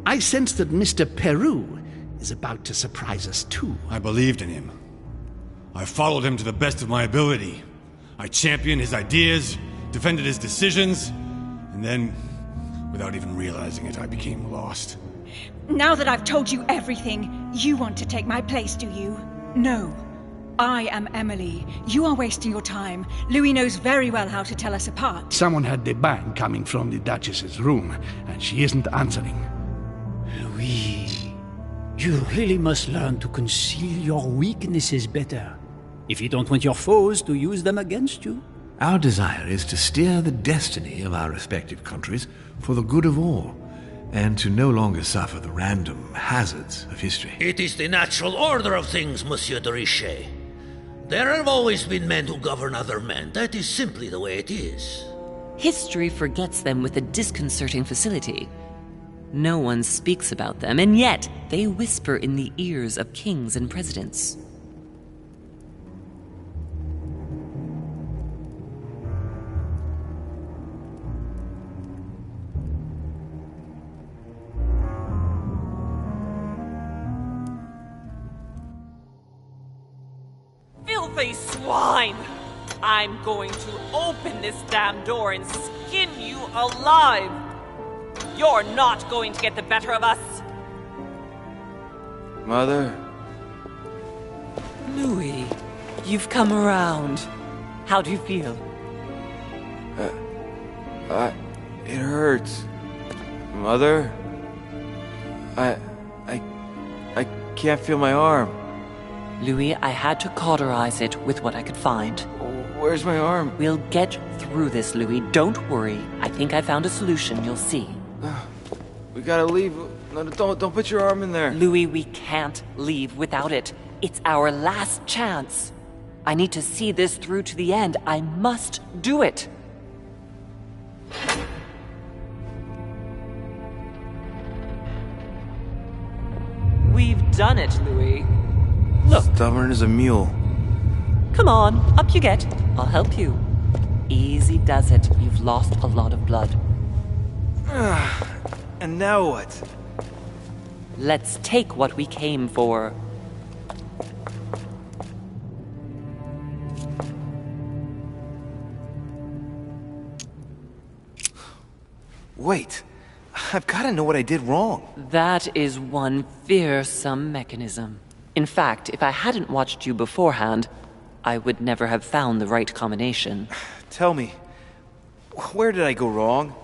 I sense that Mr. Peru is about to surprise us too. I believed in him. I followed him to the best of my ability. I championed his ideas, defended his decisions, and then, without even realizing it, I became lost. Now that I've told you everything, you want to take my place, do you? No. I am Emily. You are wasting your time. Louis knows very well how to tell us apart. Someone had the bang coming from the Duchess's room, and she isn't answering. Louis, you really must learn to conceal your weaknesses better, if you don't want your foes to use them against you. Our desire is to steer the destiny of our respective countries for the good of all, and to no longer suffer the random hazards of history. It is the natural order of things, Monsieur de Richet. There have always been men who govern other men. That is simply the way it is. History forgets them with a disconcerting facility. No one speaks about them, and yet they whisper in the ears of kings and presidents. Filthy swine! I'm going to open this damn door and skin you alive! You're not going to get the better of us! Mother? Louis, you've come around. How do you feel? It hurts. Mother? I can't feel my arm. Louis, I had to cauterize it with what I could find. Where's my arm? We'll get through this, Louis. Don't worry. I think I found a solution. You'll see. We gotta leave. No, don't put your arm in there. Louis, we can't leave without it. It's our last chance. I need to see this through to the end. I must do it. We've done it, Louis. Look. Stubborn as a mule. Come on, up you get. I'll help you. Easy does it. You've lost a lot of blood. And now what? Let's take what we came for. Wait. I've got to know what I did wrong. That is one fearsome mechanism. In fact, if I hadn't watched you beforehand, I would never have found the right combination. Tell me, where did I go wrong?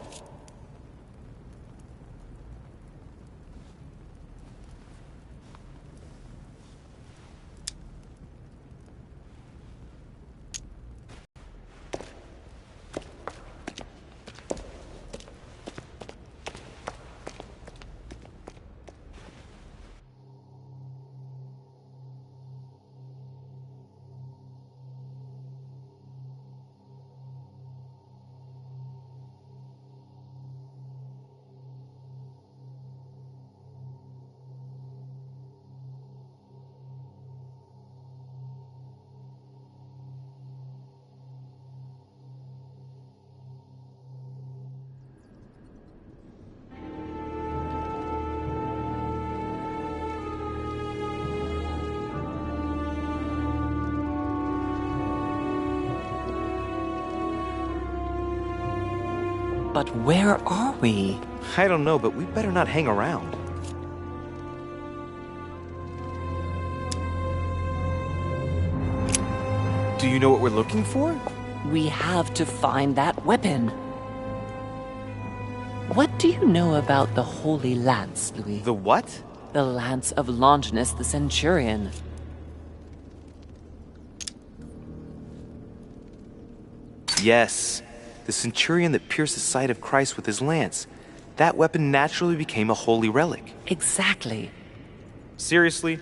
But where are we? I don't know, but we better not hang around. Do you know what we're looking for? We have to find that weapon. What do you know about the Holy Lance, Louis? The what? The Lance of Longinus the Centurion. Yes. The centurion that pierced the side of Christ with his lance. That weapon naturally became a holy relic. Exactly. Seriously?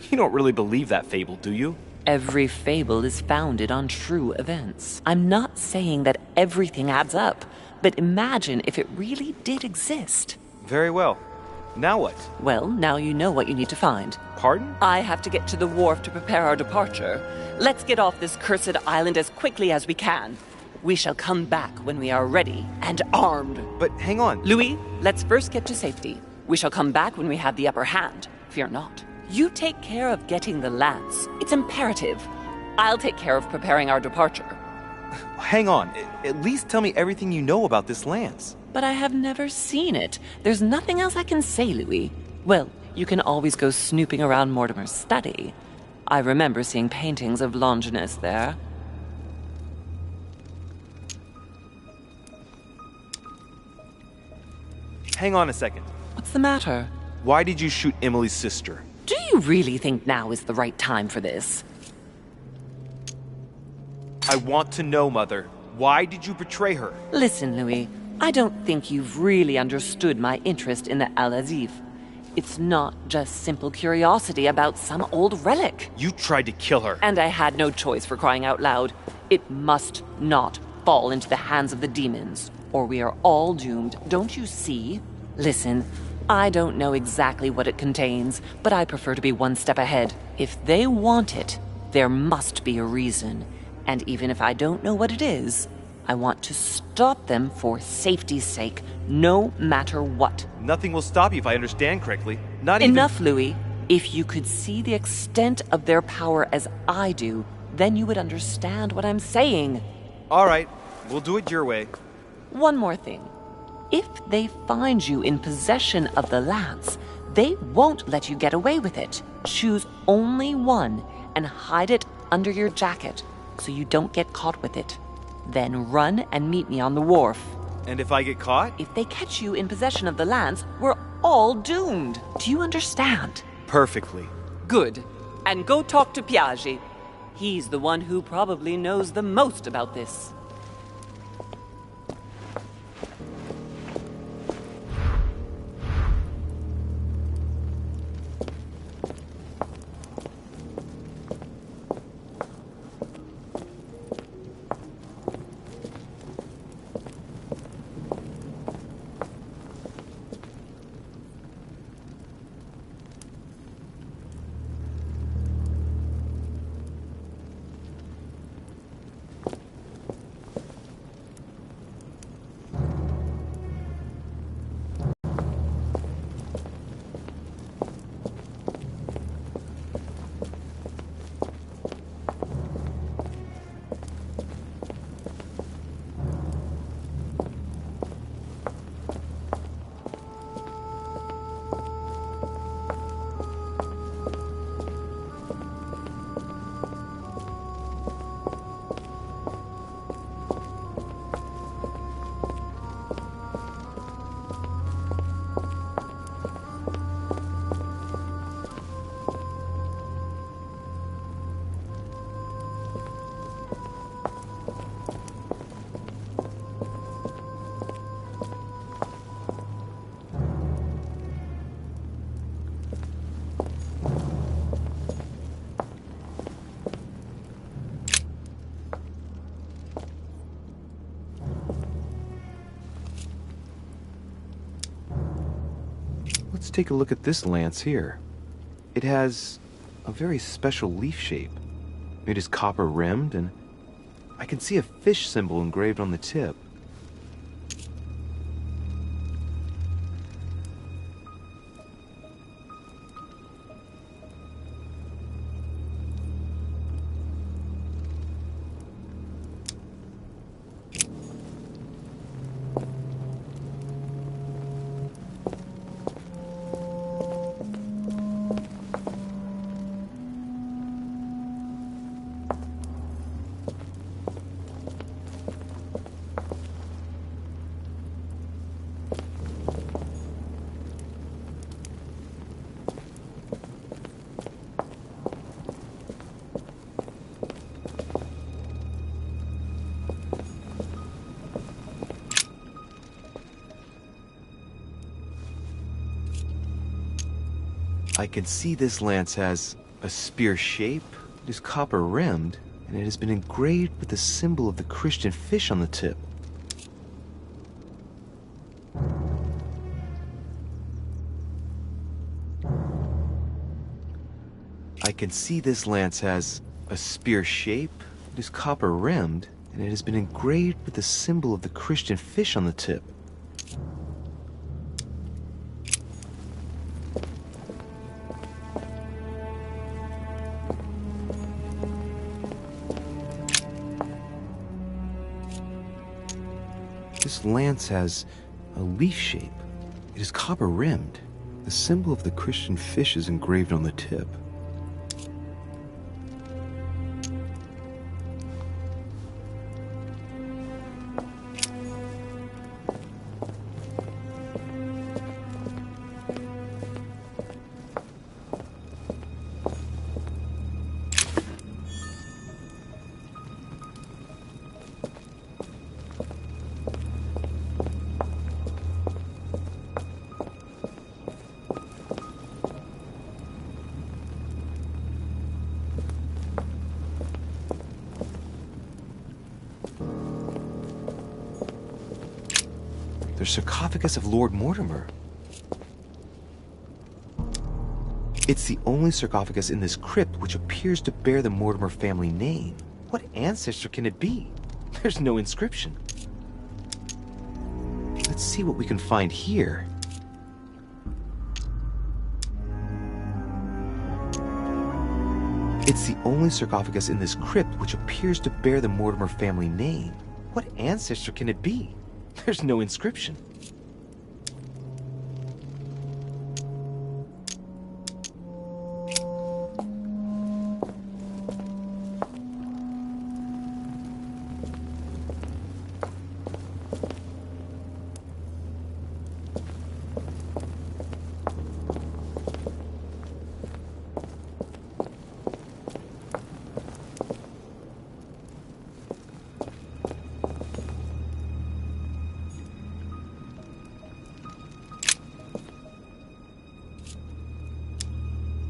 You don't really believe that fable, do you? Every fable is founded on true events. I'm not saying that everything adds up, but imagine if it really did exist. Very well. Now what? Well, now you know what you need to find. Pardon? I have to get to the wharf to prepare our departure. Let's get off this cursed island as quickly as we can. We shall come back when we are ready and armed. But hang on. Louis, let's first get to safety. We shall come back when we have the upper hand. Fear not. You take care of getting the lance. It's imperative. I'll take care of preparing our departure. Hang on. At least tell me everything you know about this lance. But I have never seen it. There's nothing else I can say, Louis. Well, you can always go snooping around Mortimer's study. I remember seeing paintings of Longinus there. Hang on a second. What's the matter? Why did you shoot Emily's sister? Do you really think now is the right time for this? I want to know, Mother. Why did you betray her? Listen, Louis. I don't think you've really understood my interest in the Al-Azif. It's not just simple curiosity about some old relic. You tried to kill her. And I had no choice, for crying out loud. It must not fall into the hands of the demons, or we are all doomed, don't you see? Listen, I don't know exactly what it contains, but I prefer to be one step ahead. If they want it, there must be a reason. And even if I don't know what it is, I want to stop them for safety's sake, no matter what. Nothing will stop you if I understand correctly. Not even... Enough, Louis. If you could see the extent of their power as I do, then you would understand what I'm saying. All right, we'll do it your way. One more thing. If they find you in possession of the lance, they won't let you get away with it. Choose only one and hide it under your jacket so you don't get caught with it. Then run and meet me on the wharf. And if I get caught? If they catch you in possession of the lance, we're all doomed. Do you understand? Perfectly. Good. And go talk to Piace. He's the one who probably knows the most about this. Let's take a look at this lance here. It has a very special leaf shape. It is copper rimmed, and I can see a fish symbol engraved on the tip. I can see this lance has a spear shape, it is copper rimmed, and it has been engraved with the symbol of the Christian fish on the tip. I can see this lance has a spear shape, it is copper rimmed, and it has been engraved with the symbol of the Christian fish on the tip. This lance has a leaf shape. It is copper-rimmed. The symbol of the Christian fish is engraved on the tip. The sarcophagus of Lord Mortimer. It's the only sarcophagus in this crypt which appears to bear the Mortimer family name. What ancestor can it be? There's no inscription. Let's see what we can find here. It's the only sarcophagus in this crypt which appears to bear the Mortimer family name. What ancestor can it be? There's no inscription.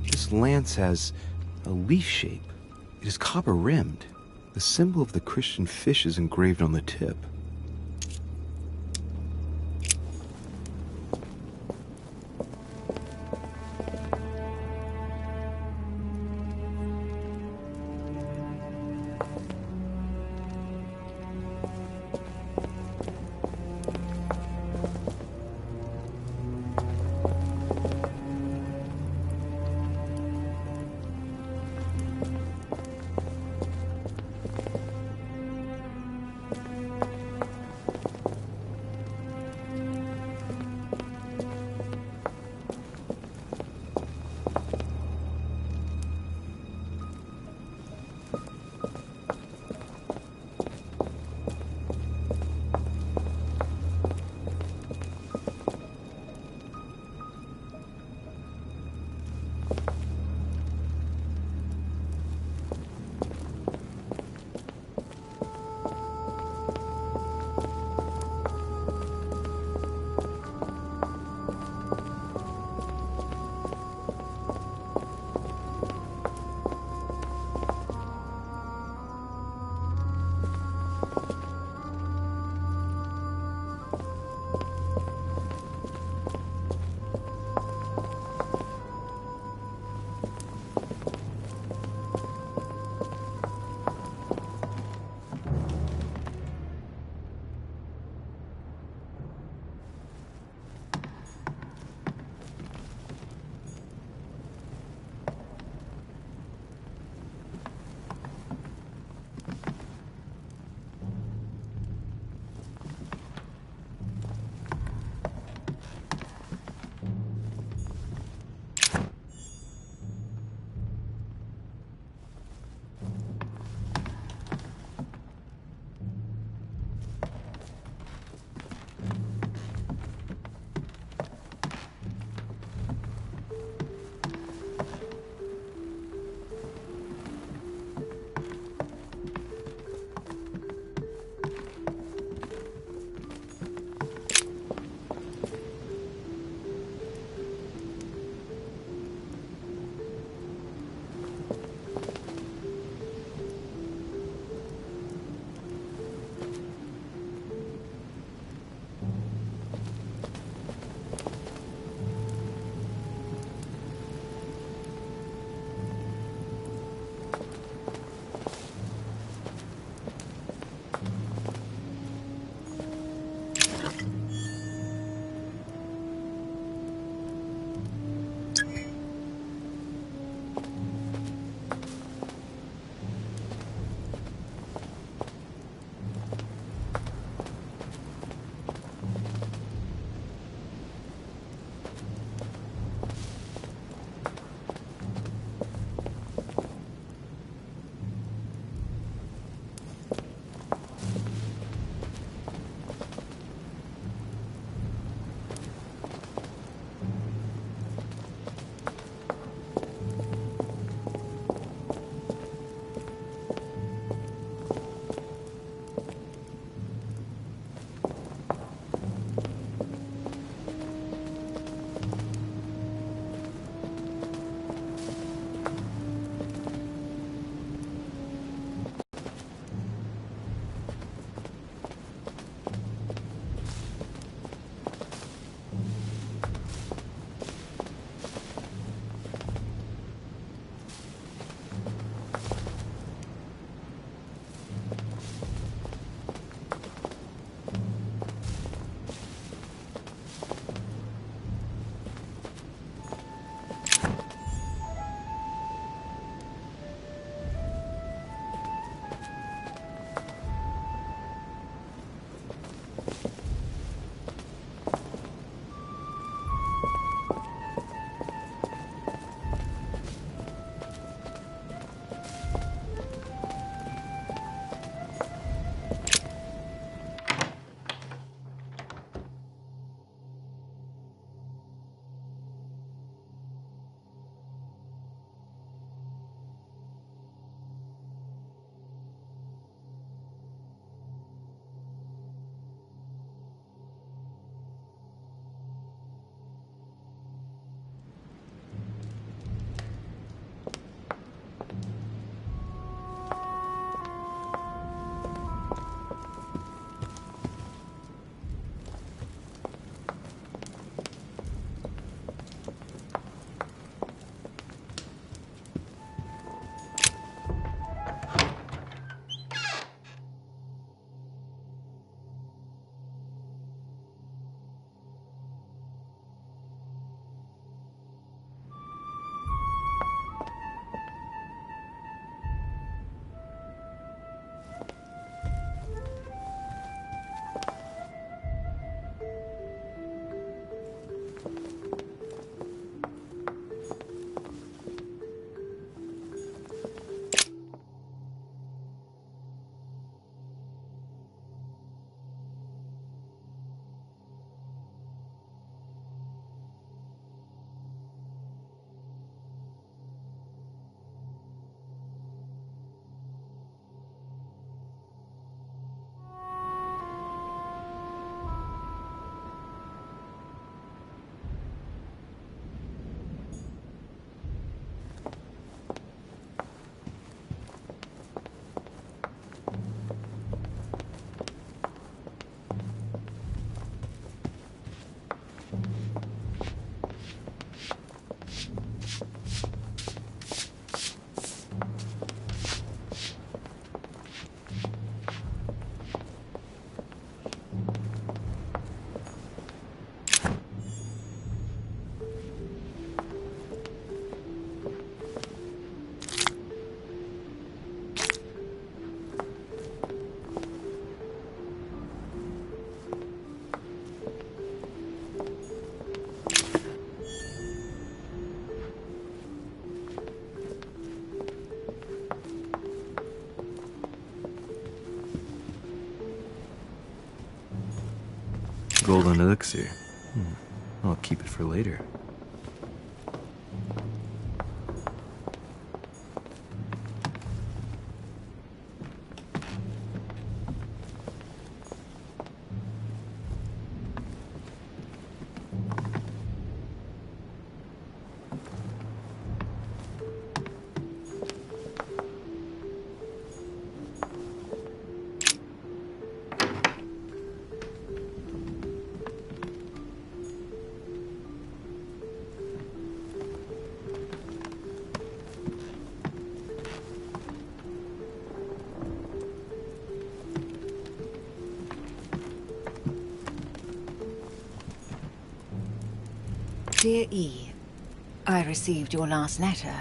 This lance has a leaf shape. It is copper-rimmed. The symbol of the Christian fish is engraved on the tip. golden elixir. I'll keep it for later. Dear E, I received your last letter.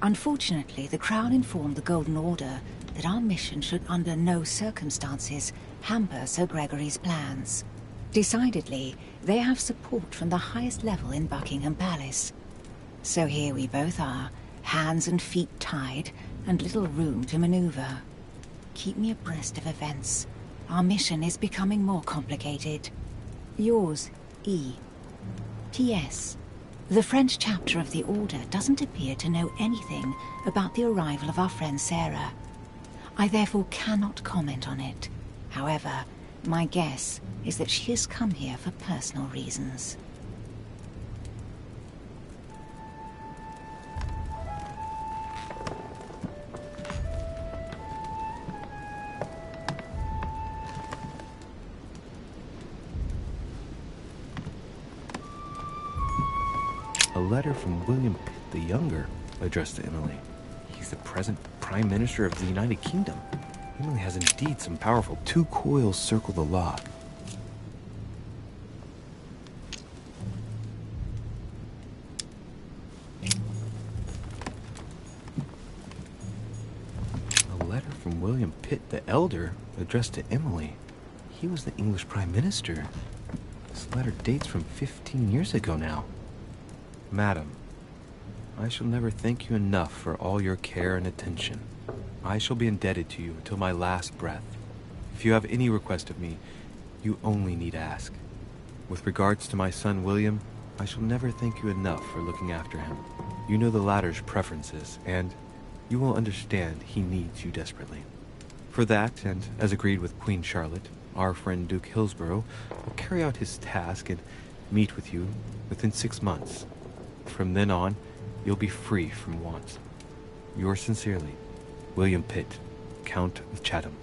Unfortunately, the Crown informed the Golden Order that our mission should under no circumstances hamper Sir Gregory's plans. Decidedly, they have support from the highest level in Buckingham Palace. So here we both are, hands and feet tied, and little room to maneuver. Keep me abreast of events. Our mission is becoming more complicated. Yours, E. P.S. The French chapter of the Order doesn't appear to know anything about the arrival of our friend Sarah. I therefore cannot comment on it. However, my guess is that she has come here for personal reasons. A letter from William Pitt the Younger, addressed to Emily. He's the present Prime Minister of the United Kingdom. Emily has indeed some powerful... 2 coils circle the lock. A letter from William Pitt the Elder, addressed to Emily. He was the English Prime Minister. This letter dates from 15 years ago now. Madam, I shall never thank you enough for all your care and attention. I shall be indebted to you until my last breath. If you have any request of me, you only need ask. With regards to my son William, I shall never thank you enough for looking after him. You know the latter's preferences, and you will understand he needs you desperately. For that, and as agreed with Queen Charlotte, our friend Duke Hillsborough will carry out his task and meet with you within 6 months. From then on, you'll be free from want. Yours sincerely, William Pitt, Count of Chatham.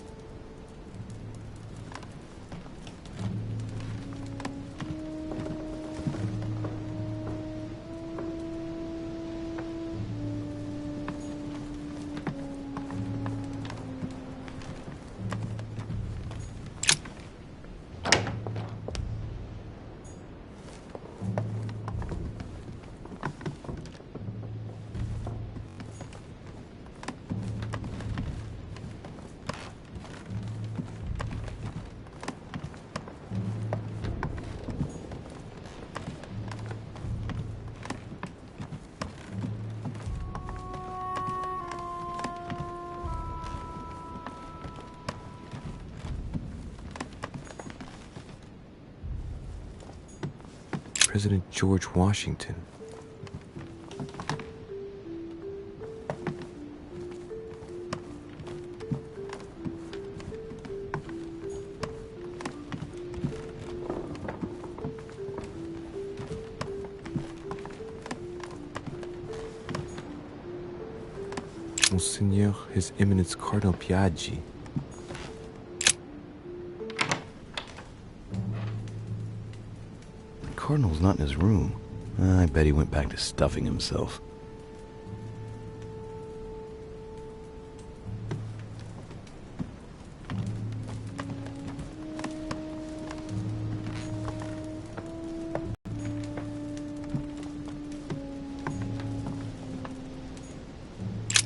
President George Washington. Monseigneur His Eminence Cardinal Piace. The Cardinal's not in his room. I bet he went back to stuffing himself.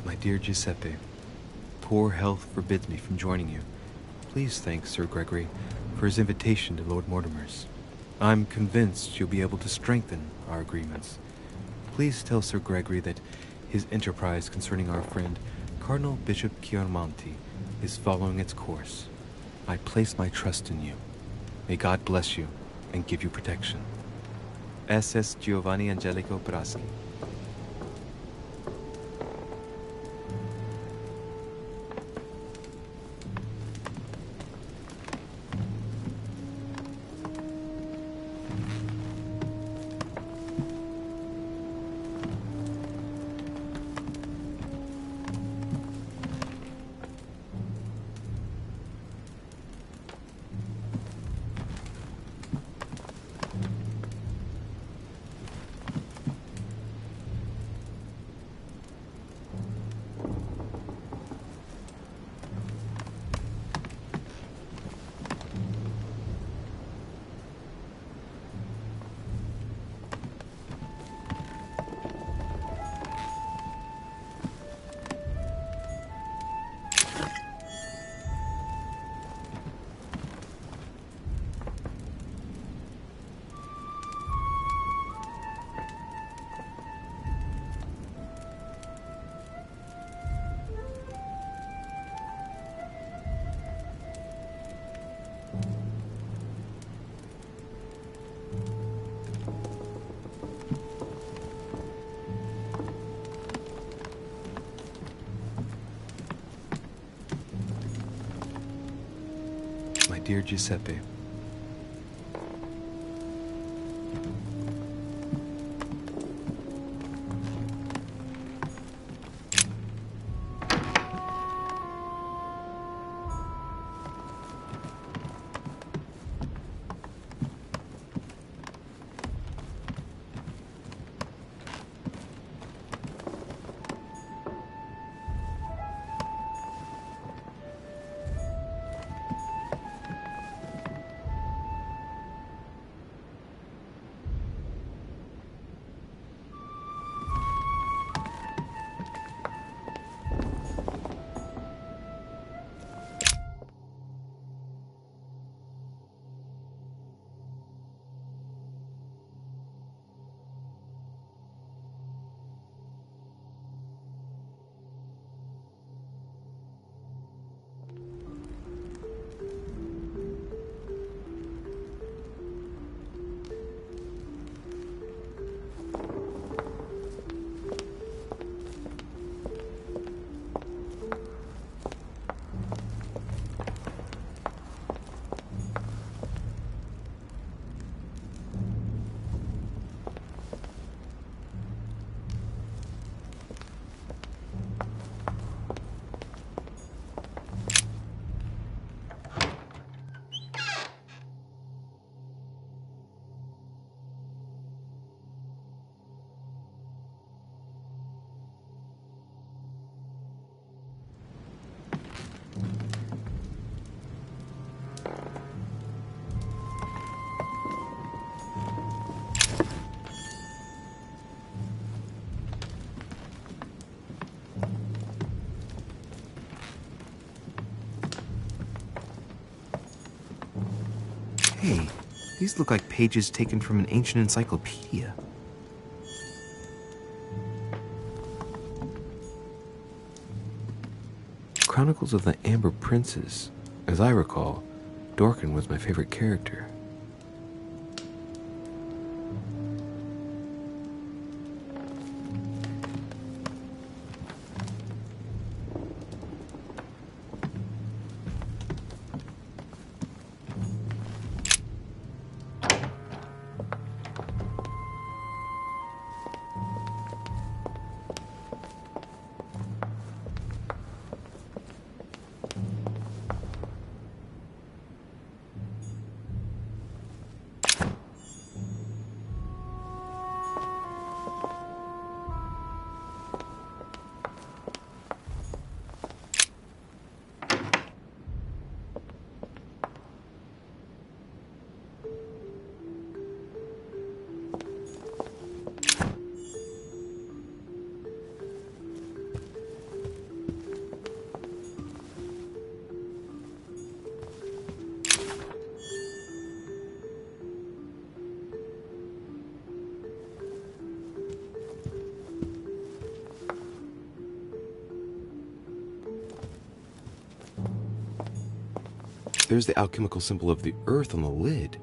My dear Giuseppe, poor health forbids me from joining you. Please thank Sir Gregory for his invitation to Lord Mortimer's. I'm convinced you'll be able to strengthen our agreements. Please tell Sir Gregory that his enterprise concerning our friend, Cardinal Bishop Chiaramonti, is following its course. I place my trust in you. May God bless you and give you protection. SS Giovanni Angelico Braschi. My dear Giuseppe, hey, these look like pages taken from an ancient encyclopedia. Chronicles of the Amber Princes. As I recall, Dorkin was my favorite character. There's the alchemical symbol of the earth on the lid.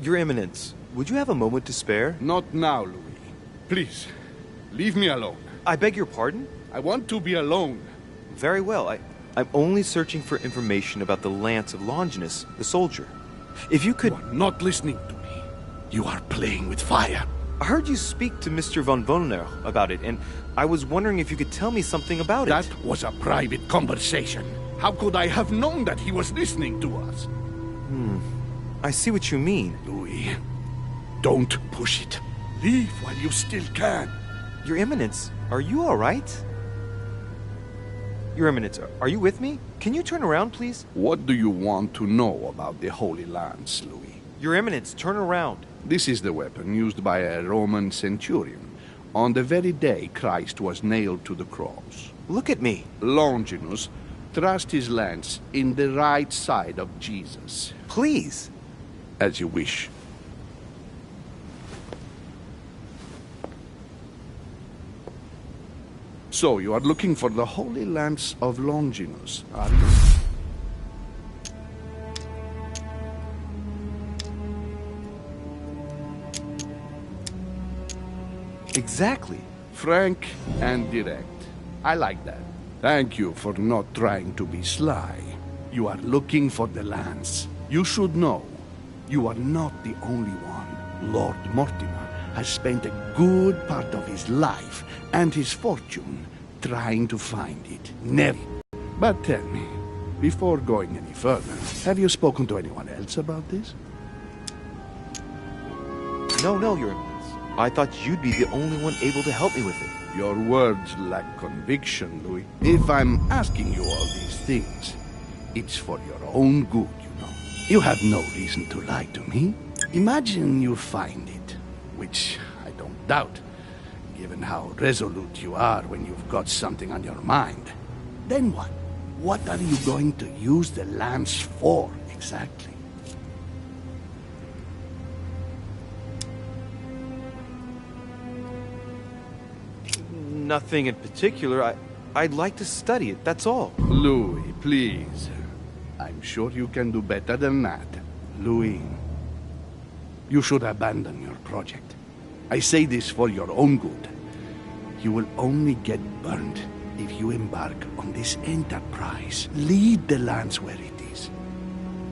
Your Eminence, would you have a moment to spare? Not now, Louis. Please, leave me alone. I beg your pardon? I want to be alone. Very well. I'm only searching for information about the lance of Longinus, the soldier. If you could... You are not listening to me. You are playing with fire. I heard you speak to Mr. von Wollner about it, and I was wondering if you could tell me something about it. That was a private conversation. How could I have known that he was listening to us? I see what you mean. Louis, don't push it. Leave while you still can. Your Eminence, are you all right? Your Eminence, are you with me? Can you turn around, please? What do you want to know about the Holy Lance, Louis? Your Eminence, turn around. This is the weapon used by a Roman centurion on the very day Christ was nailed to the cross. Look at me. Longinus thrust his lance in the right side of Jesus. Please. As you wish. So, you are looking for the Holy Lance of Longinus, are you? Exactly. Frank and direct. I like that. Thank you for not trying to be sly. You are looking for the lance. You should know, you are not the only one. Lord Mortimer has spent a good part of his life and his fortune trying to find it. Never. But tell me, before going any further, have you spoken to anyone else about this? No, Your Eminence. I thought you'd be the only one able to help me with it. Your words lack conviction, Louis. If I'm asking you all these things, it's for your own good, you know. You have no reason to lie to me. Imagine you find it, which I don't doubt, given how resolute you are when you've got something on your mind. Then what? What are you going to use the lance for, exactly? Nothing in particular. I'd like to study it, that's all. Louis, please. I'm sure you can do better than that. Louis, you should abandon your project. I say this for your own good. You will only get burned if you embark on this enterprise. Leave the lance where it is.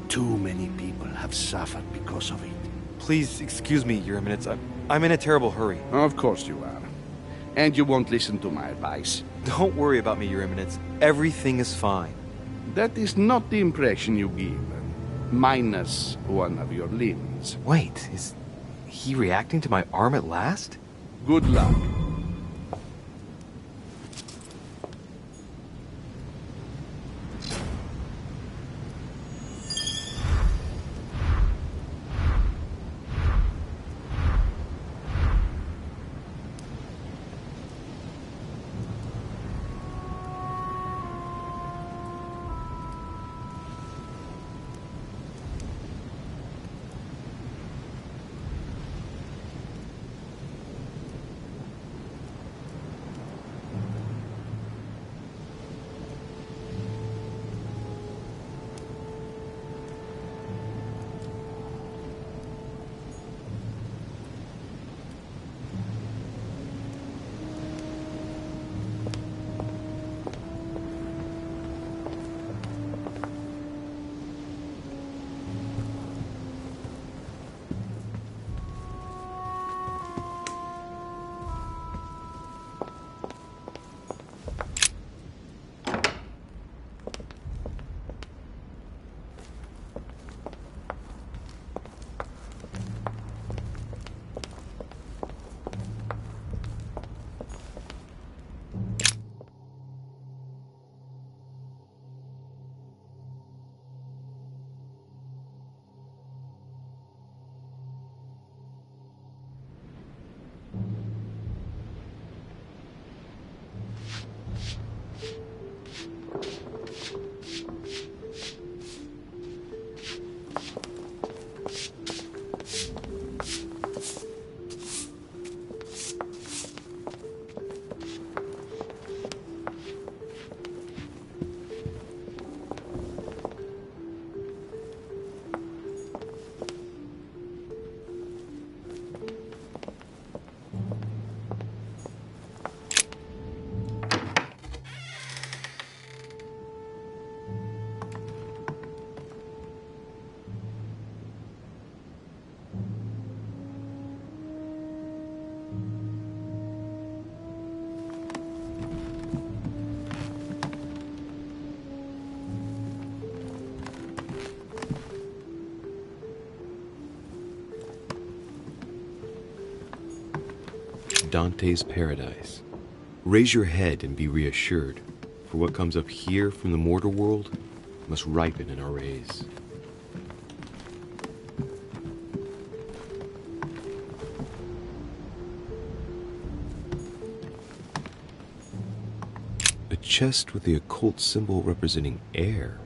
Too many people have suffered because of it. Please excuse me, Your Eminence. I'm in a terrible hurry. Of course you are. And you won't listen to my advice. Don't worry about me, Your Eminence. Everything is fine. That is not the impression you give. Minus one of your limbs. Wait, is he reacting to my arm at last? Good luck. Dante's paradise. Raise your head and be reassured, for what comes up here from the mortal world must ripen in our rays. A chest with the occult symbol representing air.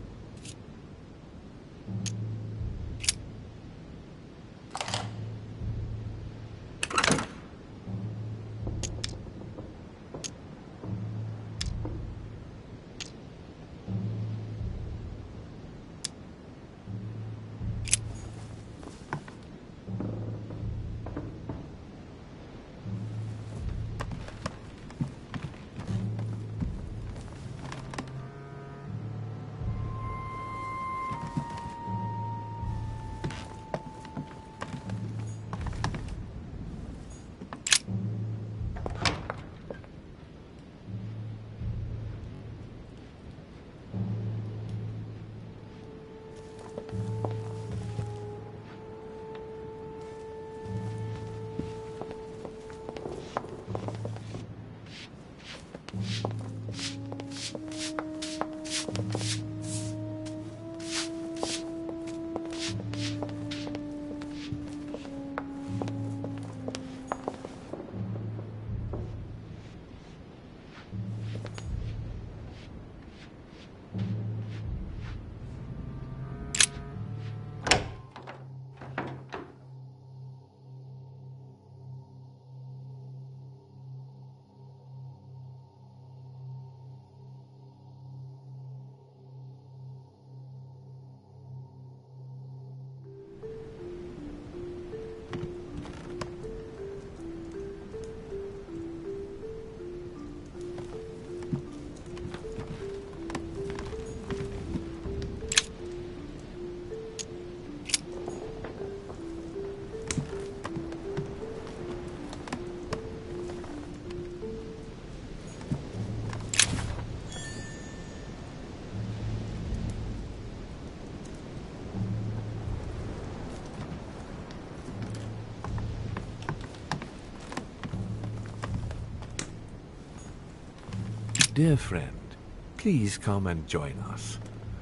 Dear friend, please come and join us.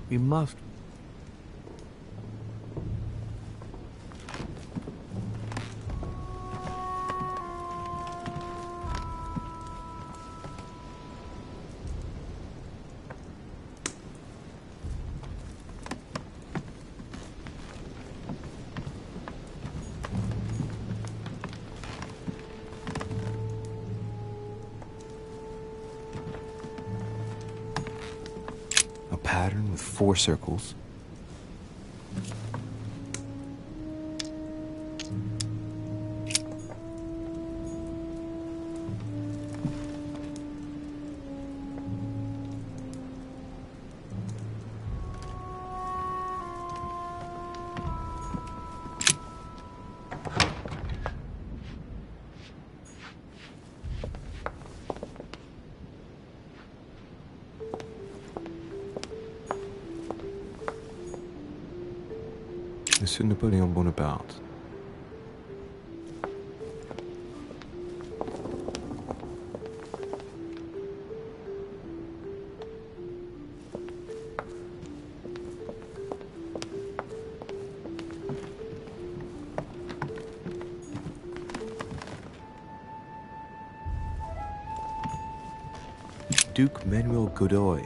We must... Pattern with 4 circles. Monsieur Napoleon Bonaparte. Duke Manuel Godoy.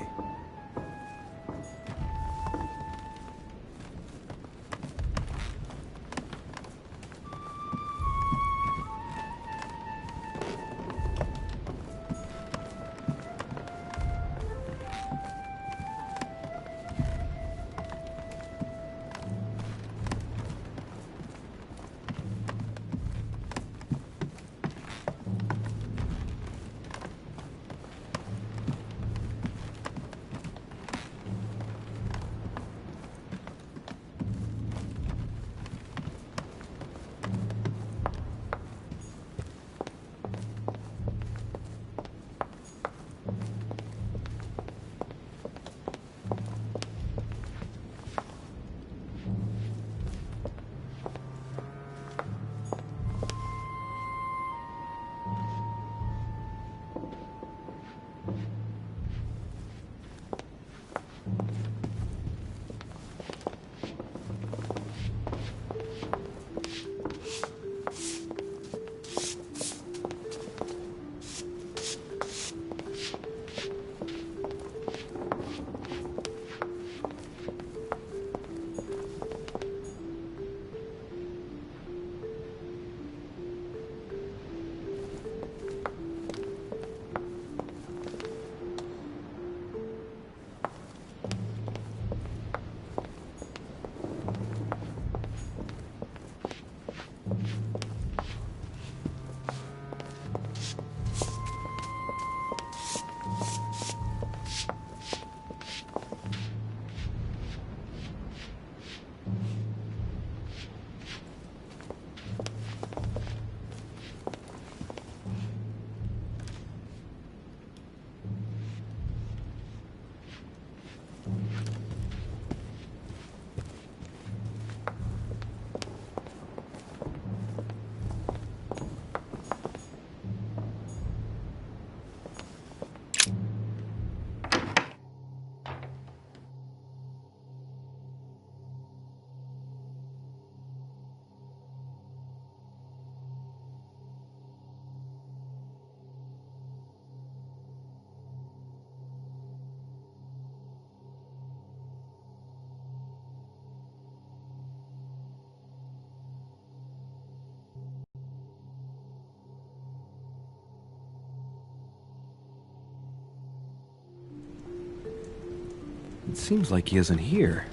It seems like he isn't here.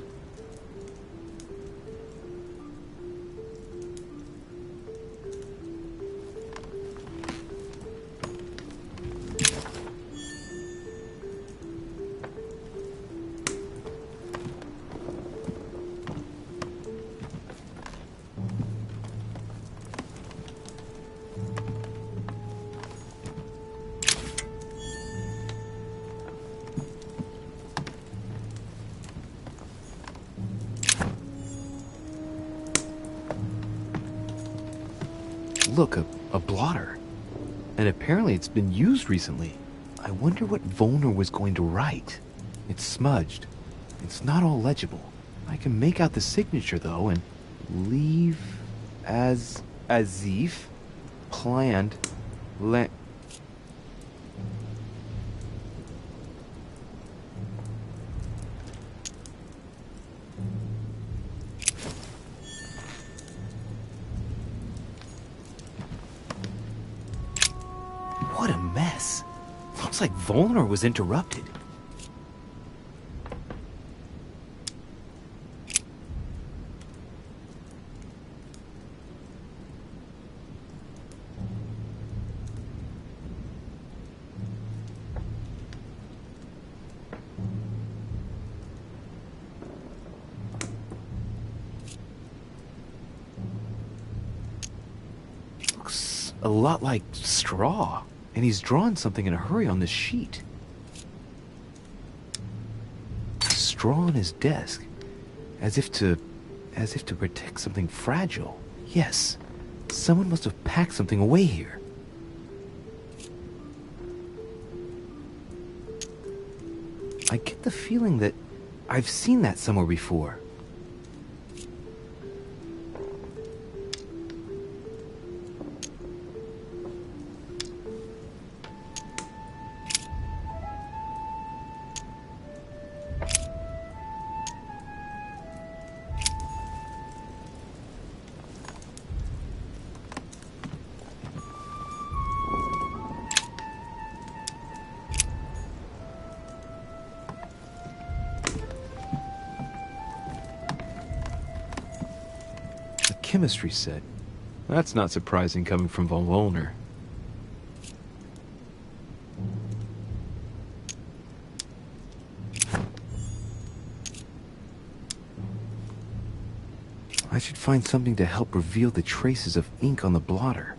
Look, a blotter. And apparently it's been used recently. I wonder what Volner was going to write. It's smudged. It's not all legible. I can make out the signature, though, and leave as if planned What a mess. Looks like Volner was interrupted. Looks a lot like straw. And he's drawn something in a hurry on this sheet. Straw on his desk, as if to protect something fragile. Yes, someone must have packed something away here. I get the feeling that I've seen that somewhere before. Chemistry set. That's not surprising coming from von Volner. I should find something to help reveal the traces of ink on the blotter.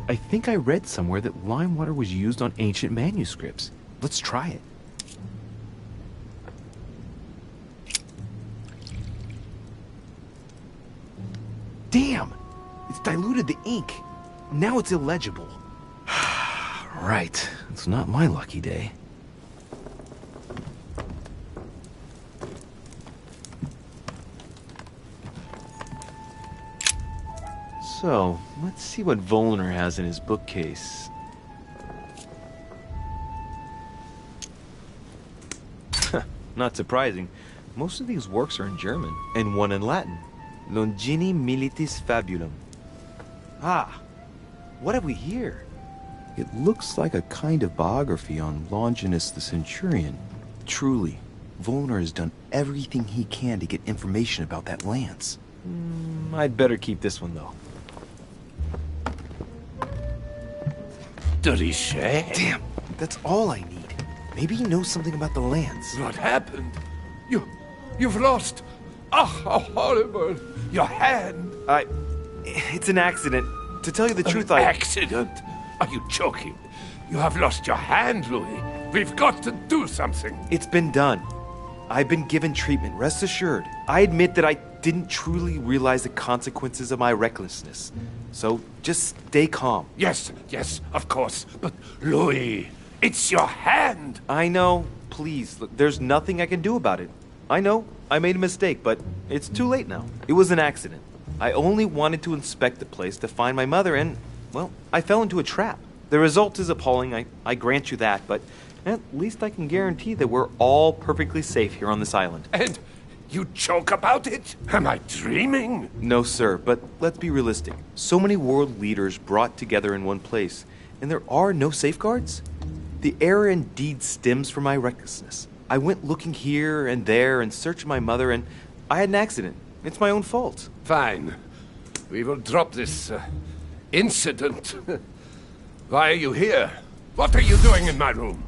I think I read somewhere that lime water was used on ancient manuscripts. Let's try it. Damn! It's diluted the ink. Now it's illegible. Right. It's not my lucky day. So, let's see what Volner has in his bookcase. Not surprising. Most of these works are in German, and one in Latin. Longini militis fabulum. Ah, what have we here? It looks like a kind of biography on Longinus the Centurion. Truly, Volner has done everything he can to get information about that lance. I'd better keep this one, though. Damn, that's all I need. Maybe he knows something about the lance. What happened? You've lost. Ah, how horrible. Your hand. It's an accident. To tell you the truth, Accident? Are you joking? You have lost your hand, Louis. We've got to do something. It's been done. I've been given treatment, rest assured. I admit that I didn't truly realize the consequences of my recklessness. So, just stay calm. Yes, of course. But, Louis, it's your hand. I know. Please, look, there's nothing I can do about it. I know, I made a mistake, but it's too late now. It was an accident. I only wanted to inspect the place to find my mother and, well, I fell into a trap. The result is appalling, I grant you that, but at least I can guarantee that we're all perfectly safe here on this island. And you joke about it? Am I dreaming? No, sir, but let's be realistic. So many world leaders brought together in one place, and there are no safeguards? The error indeed stems from my recklessness. I went looking here and there in search of my mother, and I had an accident. It's my own fault. Fine. We will drop this incident. Why are you here? What are you doing in my room?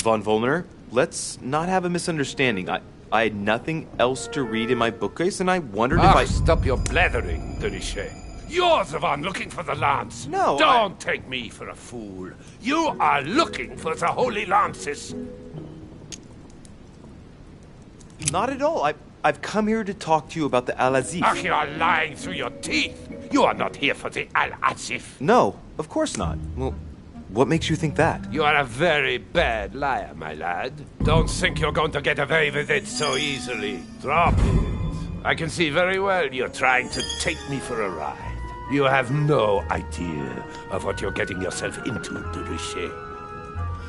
Von Vollner, let's not have a misunderstanding. I had nothing else to read in my bookcase, and I wondered if I... Stop your blathering, Derichet. You're the one looking for the lance. No, Don't take me for a fool. You are looking for the holy lances. Not at all. I've come here to talk to you about the Al-Azif. Ach, you are lying through your teeth. You are not here for the Al-Azif. No, of course not. Well, what makes you think that? You are a very bad liar, my lad. Don't think you're going to get away with it so easily. Drop it. I can see very well you're trying to take me for a ride. You have no idea of what you're getting yourself into, Derichet.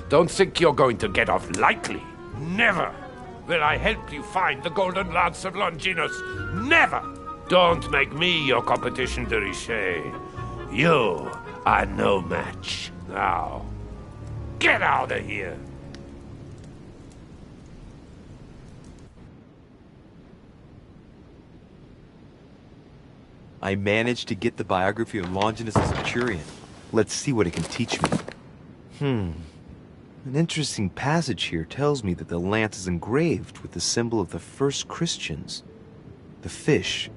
Don't think you're going to get off lightly. Never will I help you find the Golden Lance of Longinus. Never! Don't make me your competition, Derichet. You are no match. Now, get out of here! I managed to get the biography of Longinus the Centurion. Let's see what it can teach me. An interesting passage here tells me that the lance is engraved with the symbol of the first Christians, the fish.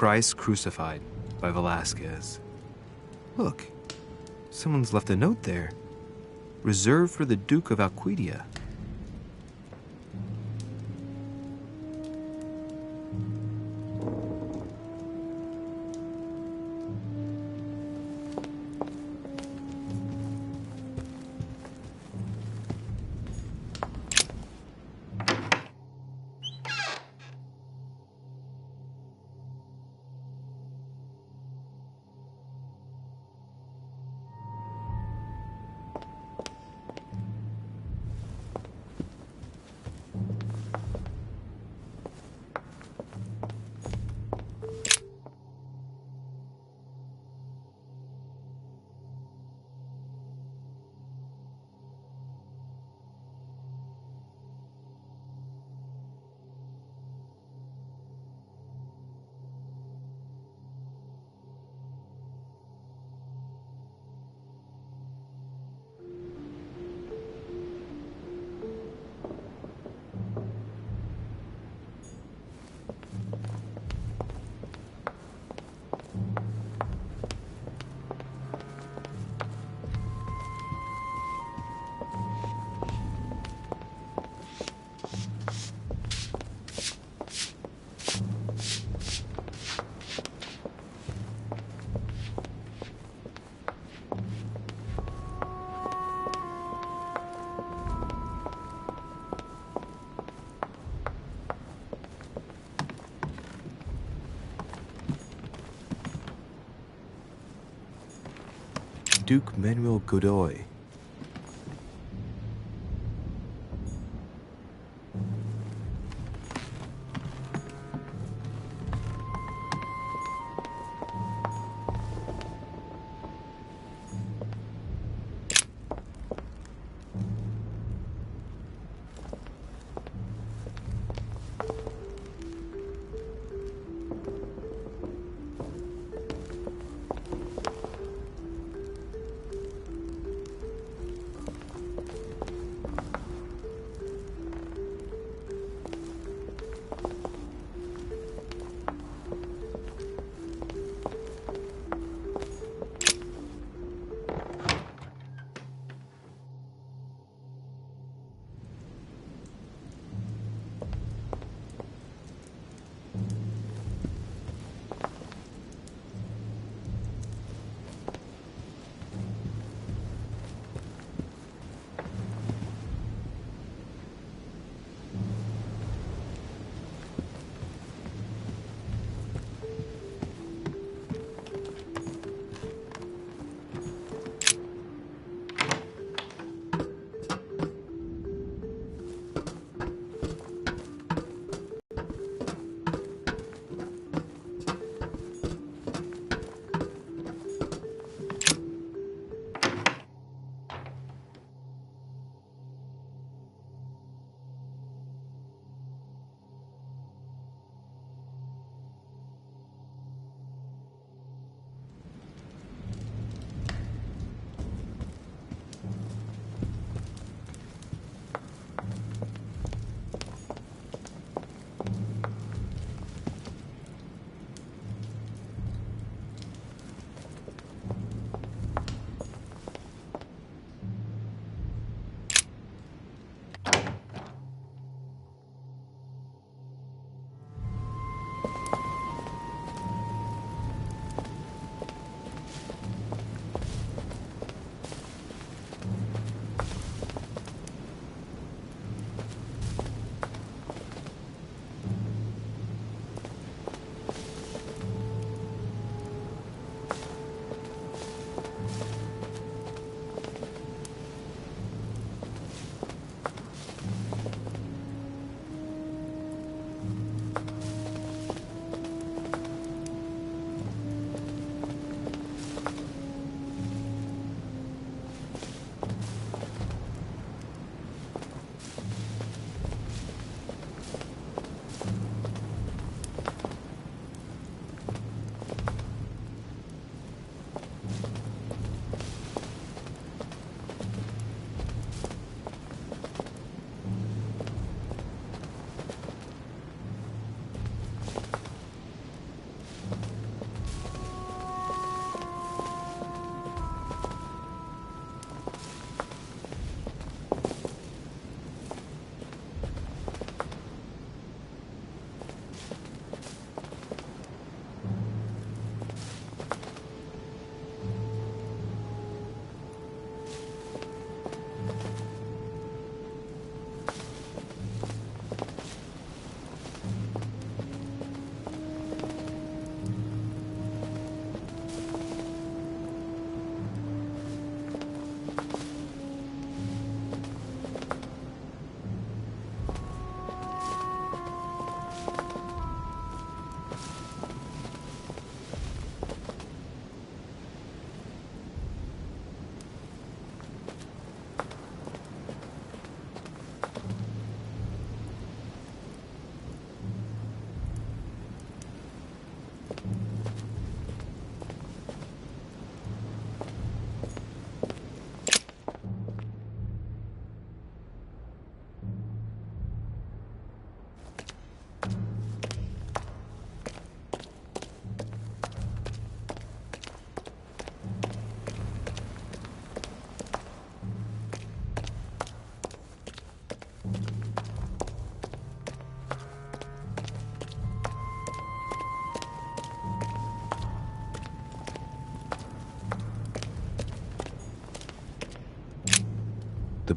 Christ Crucified by Velázquez. Look, someone's left a note there. Reserved for the Duke of Alcudia. Duke Manuel Godoy.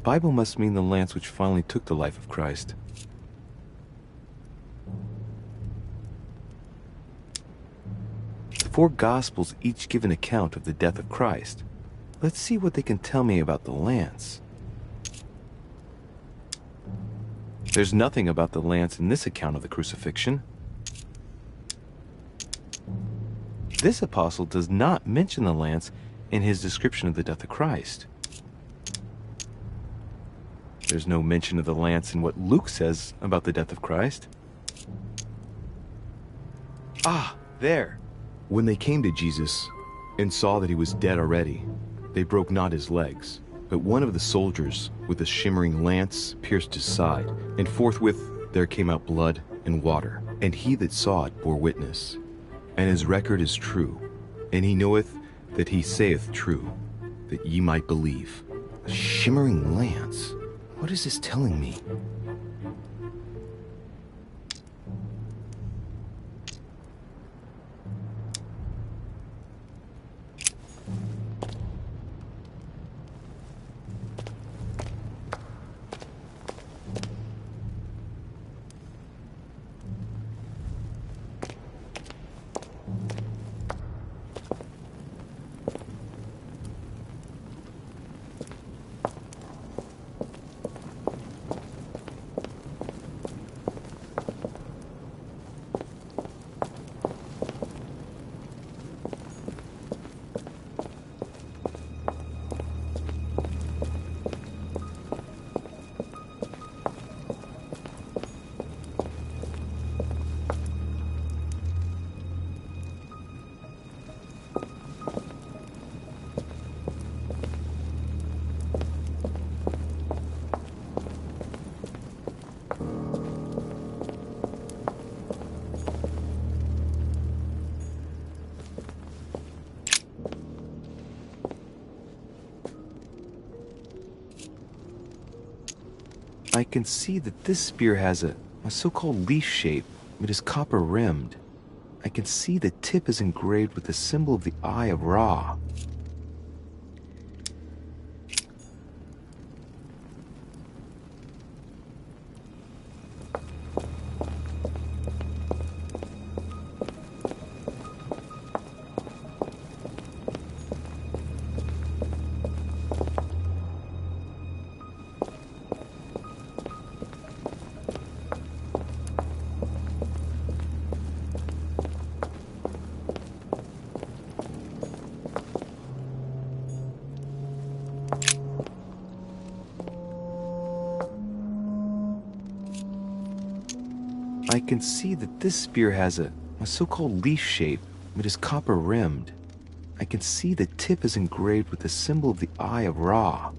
Bible must mean the lance which finally took the life of Christ. The four Gospels each give an account of the death of Christ. Let's see what they can tell me about the lance. There's nothing about the lance in this account of the crucifixion. This apostle does not mention the lance in his description of the death of Christ. There's no mention of the lance in what Luke says about the death of Christ. Ah, there. When they came to Jesus and saw that he was dead already, they broke not his legs, but one of the soldiers with a shimmering lance pierced his side, and forthwith there came out blood and water. And he that saw it bore witness, and his record is true, and he knoweth that he saith true, that ye might believe. A shimmering lance? What is this telling me? I can see that this spear has a so-called leaf shape. It is copper-rimmed. I can see the tip is engraved with the symbol of the Eye of Ra. I can see that this spear has a so-called leaf shape. It is copper-rimmed. I can see the tip is engraved with the symbol of the Eye of Ra.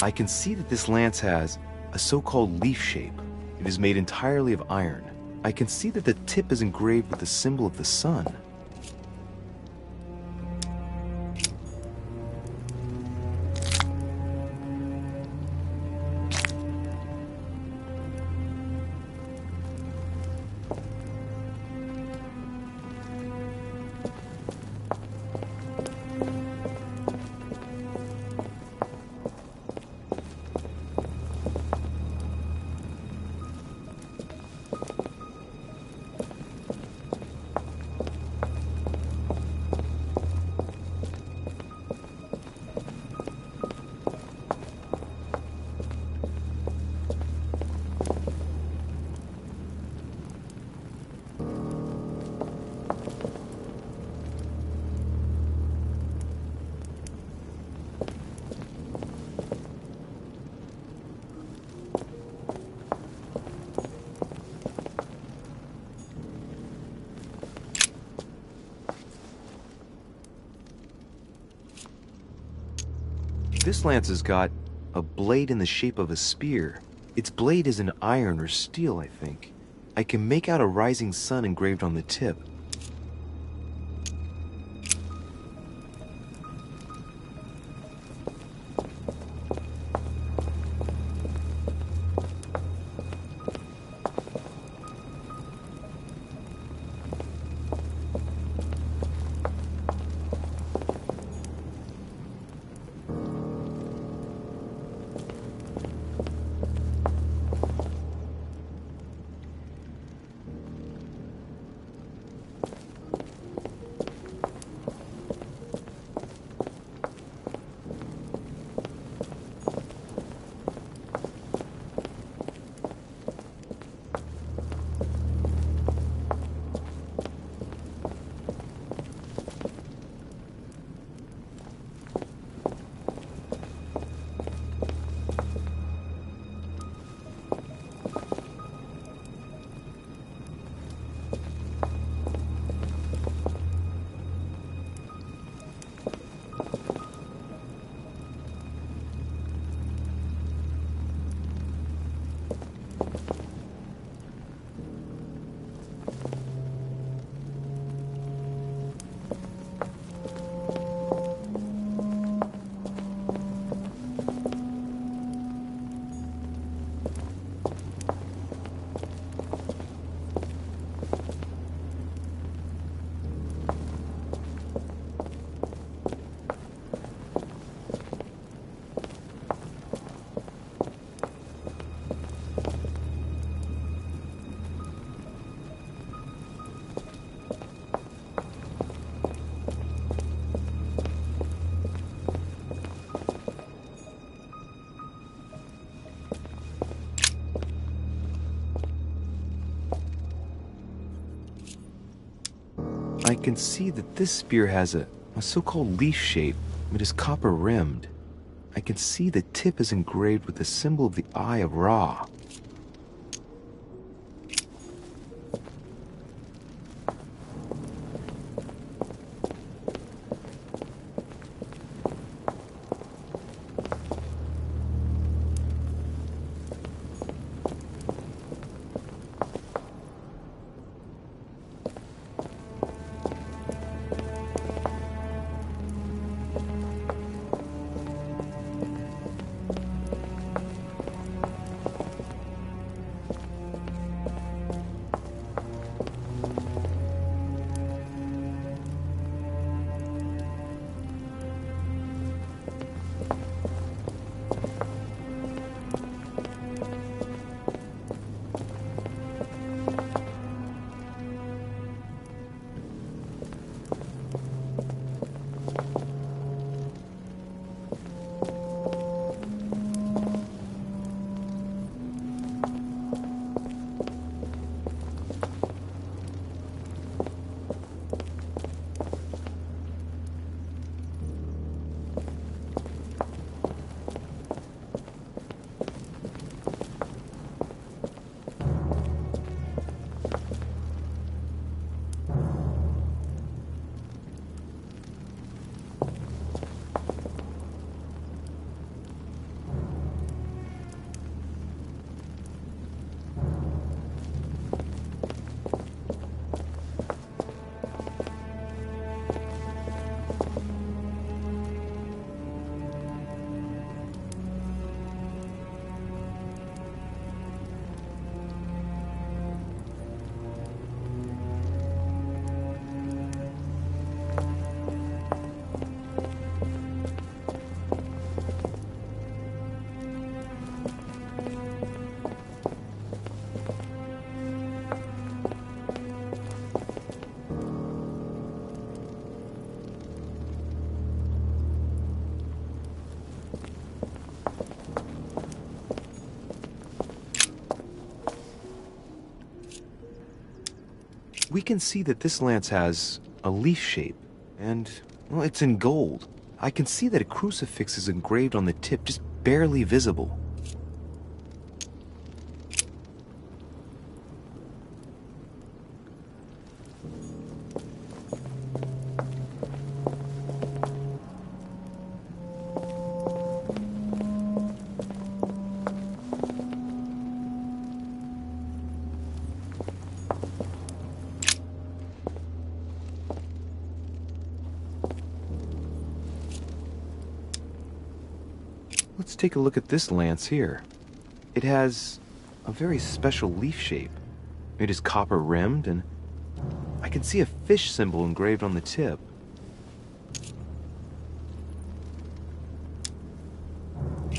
I can see that this lance has a so-called leaf shape. It is made entirely of iron. I can see that the tip is engraved with the symbol of the sun. This lance has got a blade in the shape of a spear. Its blade is in iron or steel, I think. I can make out a rising sun engraved on the tip. I can see that this spear has a so-called leaf shape. It is copper-rimmed. I can see the tip is engraved with the symbol of the Eye of Ra. We can see that this lance has a leaf shape, and, well, it's in gold. I can see that a crucifix is engraved on the tip, just barely visible. Let's take a look at this lance here. It has a very special leaf shape. It is copper rimmed, and I can see a fish symbol engraved on the tip.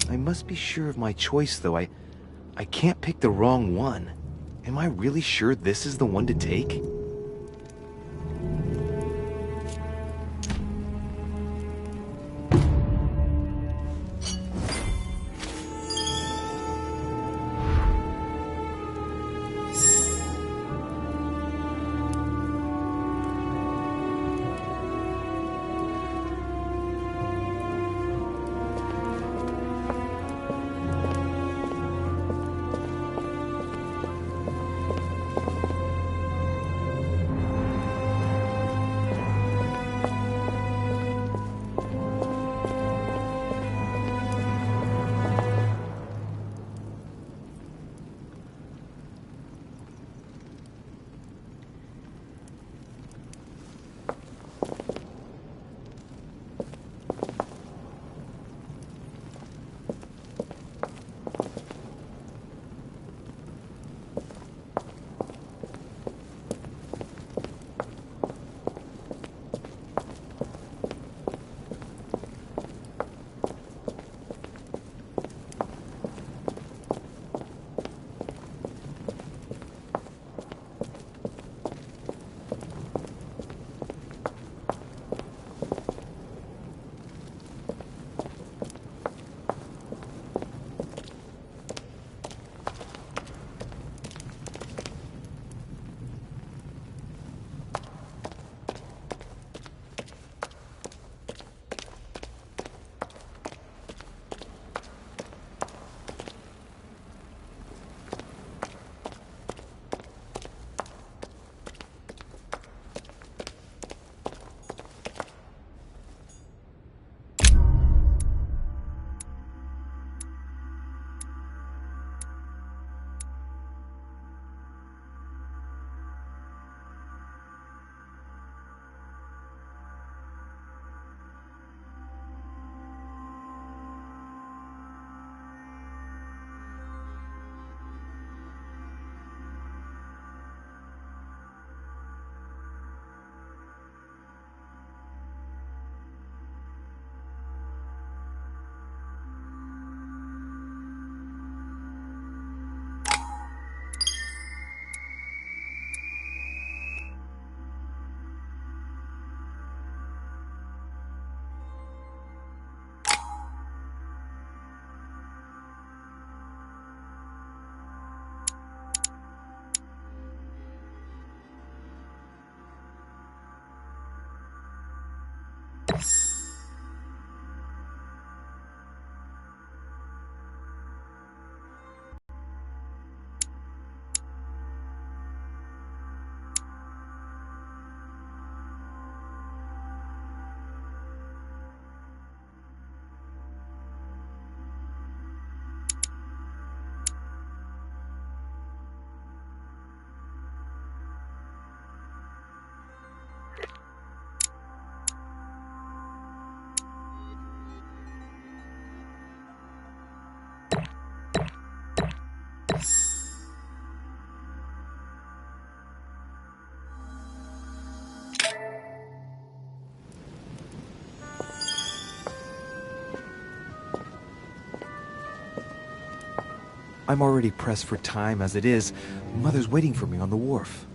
I must be sure of my choice, though. I can't pick the wrong one. Am I really sure this is the one to take? I'm already pressed for time as it is. Mother's waiting for me on the wharf.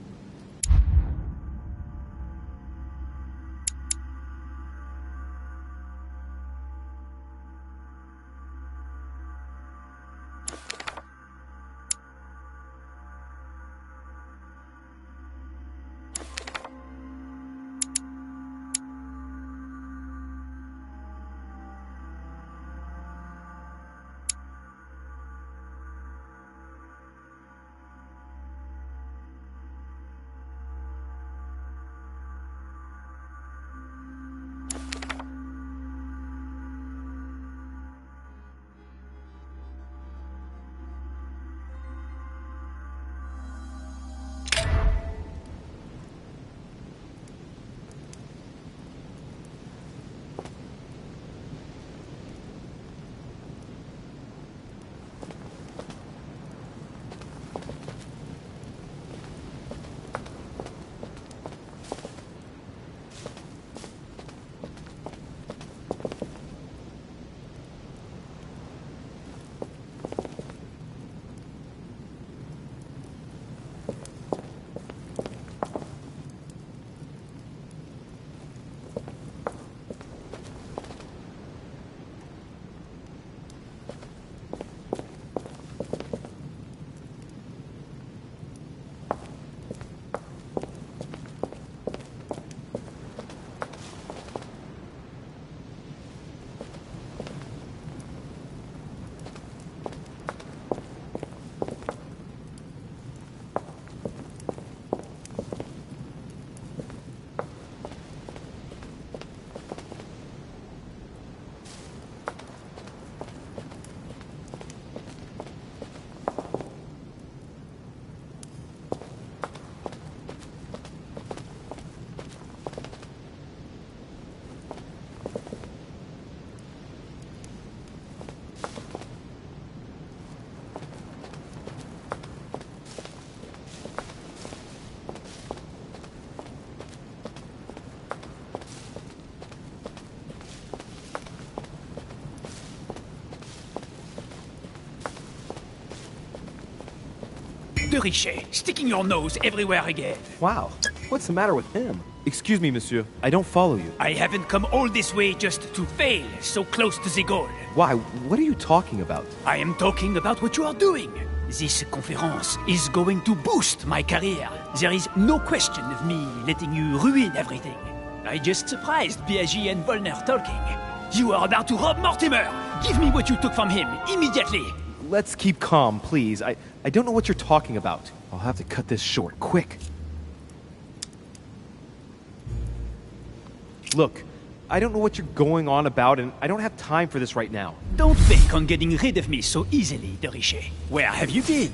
de Richet, sticking your nose everywhere again. Wow, what's the matter with him? Excuse me, monsieur. I don't follow you. I haven't come all this way just to fail so close to the goal. Why? What are you talking about? I am talking about what you are doing. This conference is going to boost my career. There is no question of me letting you ruin everything. I just surprised Piaget and Volner talking. You are about to rob Mortimer. Give me what you took from him, immediately. Let's keep calm, please. I don't know what you're talking about. I'll have to cut this short, quick. Look, I don't know what you're going on about, and I don't have time for this right now. Don't bank on getting rid of me so easily, de Richet. Where have you been?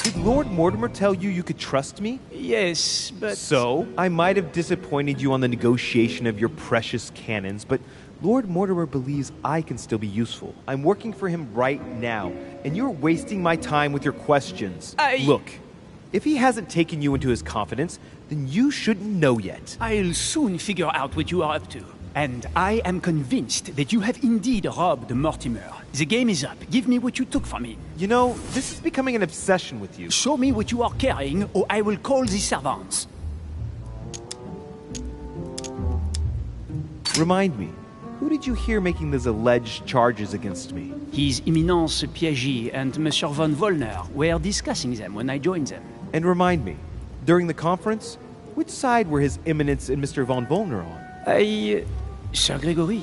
Did Lord Mortimer tell you you could trust me? Yes, but... So, I might have disappointed you on the negotiation of your precious cannons, but Lord Mortimer believes I can still be useful. I'm working for him right now, and you're wasting my time with your questions. Look, if he hasn't taken you into his confidence, then you shouldn't know yet. I'll soon figure out what you are up to. And I am convinced that you have indeed robbed Mortimer. The game is up. Give me what you took from him. You know, this is becoming an obsession with you. Show me what you are carrying, or I will call the servants. Remind me, who did you hear making those alleged charges against me? His Eminence Piaget and Monsieur von Volner were discussing them when I joined them. And remind me, during the conference, which side were His Eminence and Mr. von Volner on? Sir Gregory.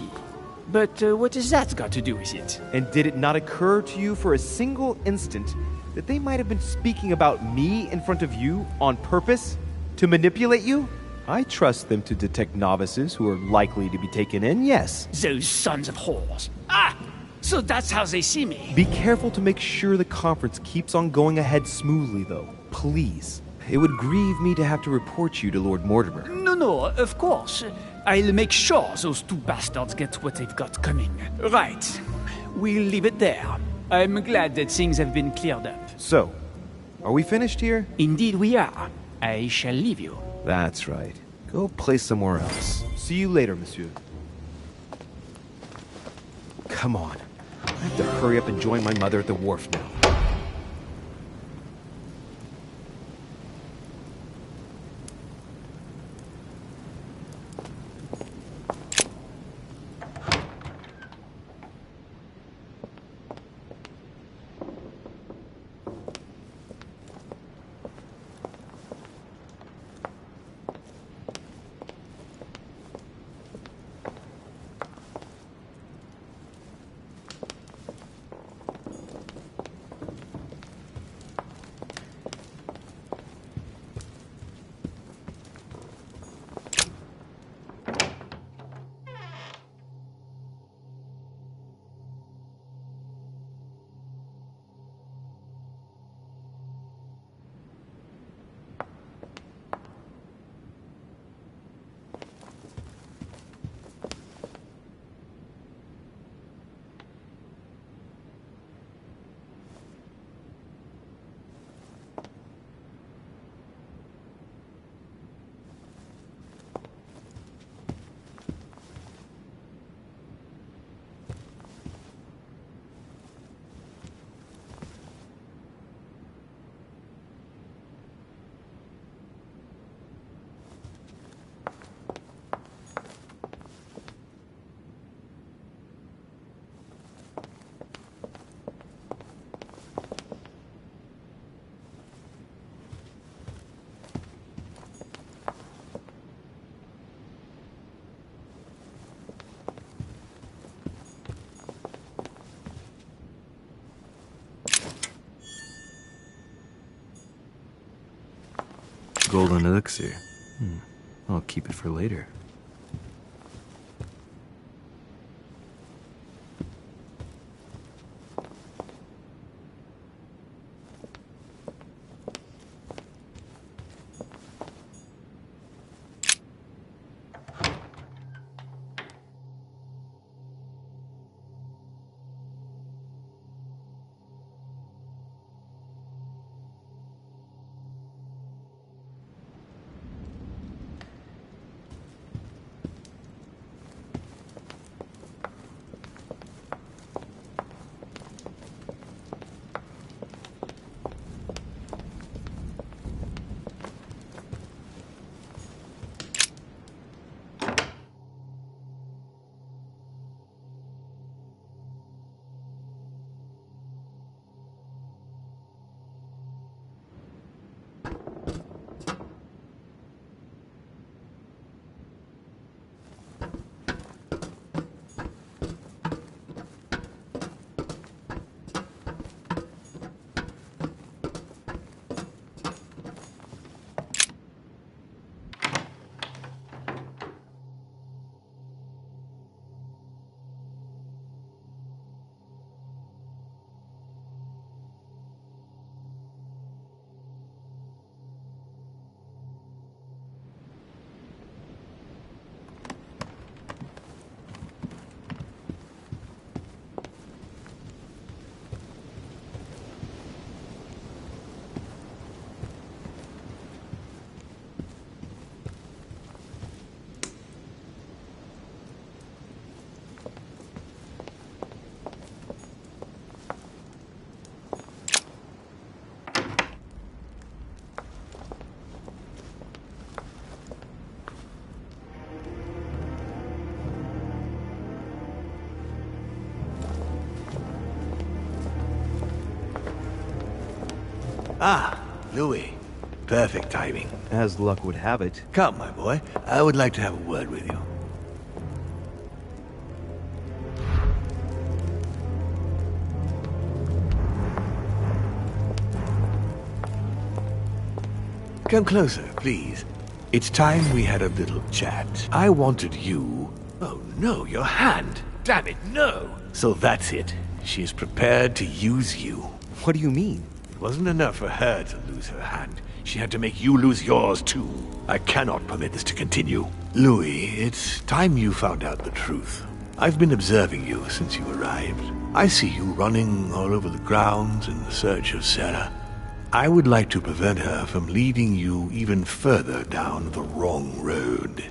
But what has that got to do with it? And did it not occur to you for a single instant that they might have been speaking about me in front of you on purpose? To manipulate you? I trust them to detect novices who are likely to be taken in, yes. Those sons of whores. Ah! So that's how they see me. Be careful to make sure the conference keeps on going ahead smoothly, though. Please. It would grieve me to have to report you to Lord Mortimer. No, of course. I'll make sure those two bastards get what they've got coming. Right. We'll leave it there. I'm glad that things have been cleared up. So, are we finished here? Indeed we are. I shall leave you. That's right. Go play somewhere else. See you later, monsieur. Come on. I have to hurry up and join my mother at the wharf now. Golden elixir. I'll keep it for later. Ah, Louis. Perfect timing. As luck would have it. Come, my boy. I would like to have a word with you. Come closer, please. It's time we had a little chat. I wanted you... Oh no, your hand! Damn it, no! So that's it. She is prepared to use you. What do you mean? It wasn't enough for her to lose her hand. She had to make you lose yours too. I cannot permit this to continue. Louis, it's time you found out the truth. I've been observing you since you arrived. I see you running all over the grounds in the search of Sarah. I would like to prevent her from leading you even further down the wrong road.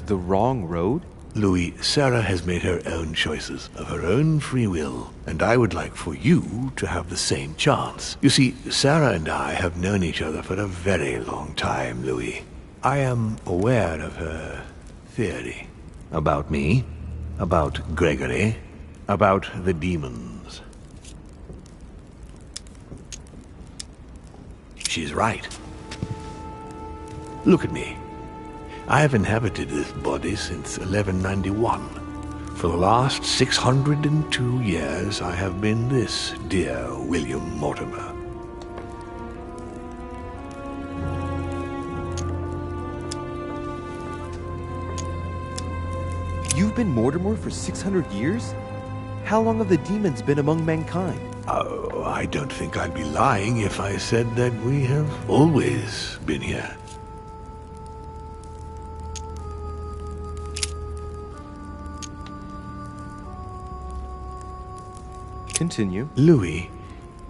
The wrong road? Louis, Sarah has made her own choices of her own free will, and I would like for you to have the same chance. You see, Sarah and I have known each other for a very long time, Louis. I am aware of her theory. About me, about Gregory, about the demons. She's right. Look at me. I have inhabited this body since 1191. For the last 602 years, I have been this dear William Mortimer. You've been Mortimer for 600 years? How long have the demons been among mankind? Oh, I don't think I'd be lying if I said that we have always been here. Continue. Louis,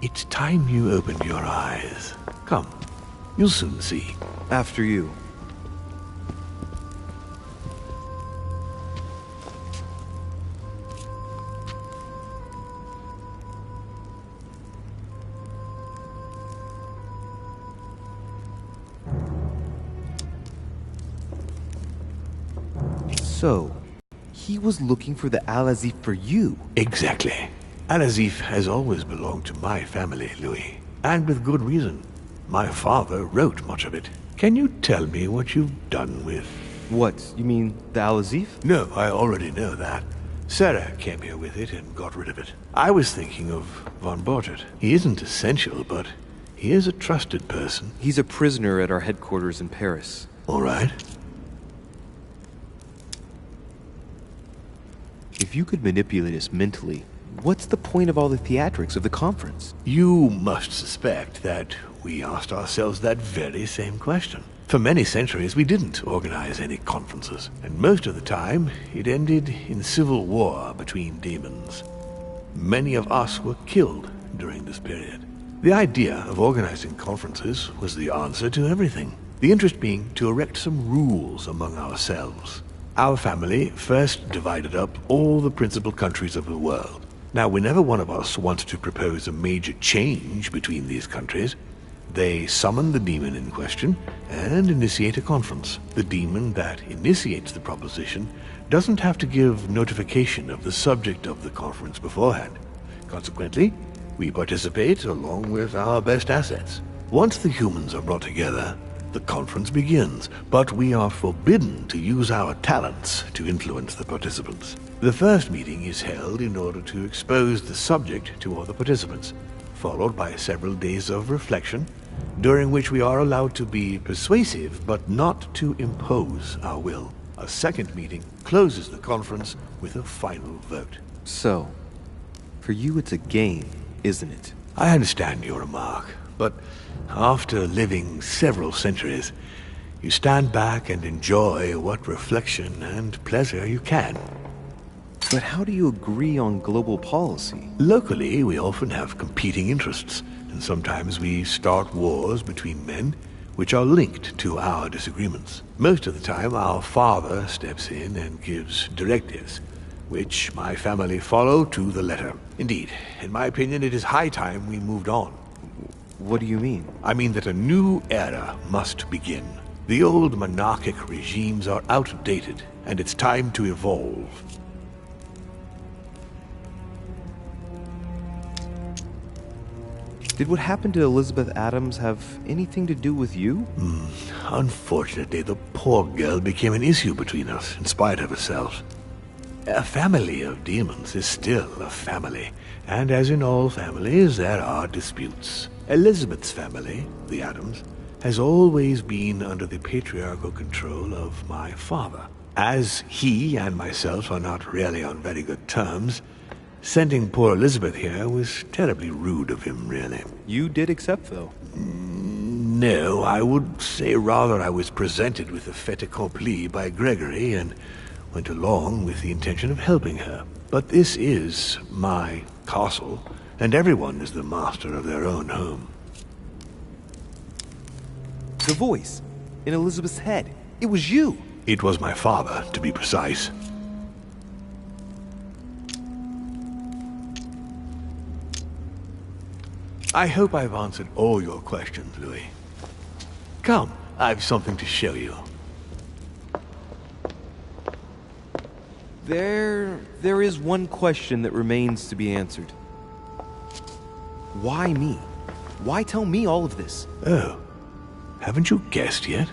it's time you opened your eyes. Come, you'll soon see. After you. So, he was looking for the Al-Azif for you. Exactly. Al-Azif has always belonged to my family, Louis. And with good reason. My father wrote much of it. Can you tell me what you've done with... What? You mean the Al-Azif? No, I already know that. Sarah came here with it and got rid of it. I was thinking of von Bortet. He isn't essential, but he is a trusted person. He's a prisoner at our headquarters in Paris. All right. If you could manipulate us mentally, what's the point of all the theatrics of the conference? You must suspect that we asked ourselves that very same question. For many centuries, we didn't organize any conferences, and most of the time, it ended in civil war between demons. Many of us were killed during this period. The idea of organizing conferences was the answer to everything. The interest being to erect some rules among ourselves. Our family first divided up all the principal countries of the world. Now, whenever one of us wanted to propose a major change between these countries, they summon the demon in question and initiate a conference. The demon that initiates the proposition doesn't have to give notification of the subject of the conference beforehand. Consequently, we participate along with our best assets. Once the humans are brought together, the conference begins, but we are forbidden to use our talents to influence the participants. The first meeting is held in order to expose the subject to all the participants, followed by several days of reflection, during which we are allowed to be persuasive but not to impose our will. A second meeting closes the conference with a final vote. So, for you it's a game, isn't it? I understand your remark, but after living several centuries, you stand back and enjoy what reflection and pleasure you can. But how do you agree on global policy? Locally, we often have competing interests, and sometimes we start wars between men which are linked to our disagreements. Most of the time, our father steps in and gives directives, which my family follow to the letter. Indeed, in my opinion, it is high time we moved on. What do you mean? I mean that a new era must begin. The old monarchic regimes are outdated, and it's time to evolve. Did what happened to Elizabeth Adams have anything to do with you? Unfortunately, the poor girl became an issue between us, in spite of herself. A family of demons is still a family, and as in all families, there are disputes. Elizabeth's family, the Adams, has always been under the patriarchal control of my father. As he and myself are not really on very good terms, sending poor Elizabeth here was terribly rude of him, really. You did accept, though. No, I would say rather I was presented with a fait accompli by Gregory and went along with the intention of helping her. But this is my castle, and everyone is the master of their own home. The voice in Elizabeth's head. It was you. It was my father, to be precise. I hope I've answered all your questions, Louis. Come, I've something to show you. There is one question that remains to be answered. Why me? Why tell me all of this? Oh, haven't you guessed yet?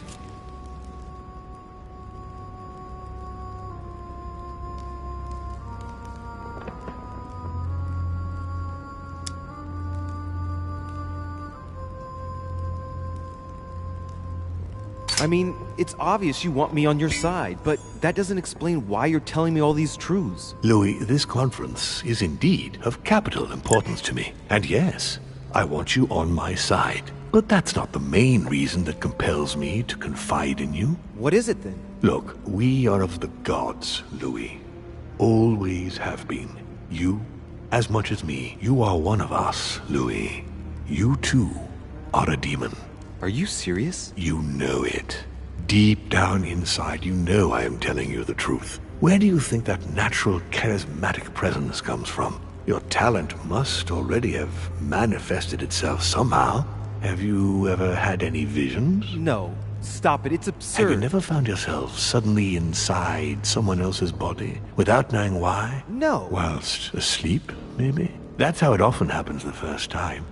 I mean, it's obvious you want me on your side, but that doesn't explain why you're telling me all these truths. Louis, this conference is indeed of capital importance to me. And yes, I want you on my side. But that's not the main reason that compels me to confide in you. What is it then? Look, we are of the gods, Louis. Always have been. You, as much as me, you are one of us, Louis. You too are a demon. Are you serious? You know it. Deep down inside, you know I am telling you the truth. Where do you think that natural, charismatic presence comes from? Your talent must already have manifested itself somehow. Have you ever had any visions? No. Stop it. It's absurd. Have you never found yourself suddenly inside someone else's body, without knowing why? No. Whilst asleep, maybe? That's how it often happens the first time.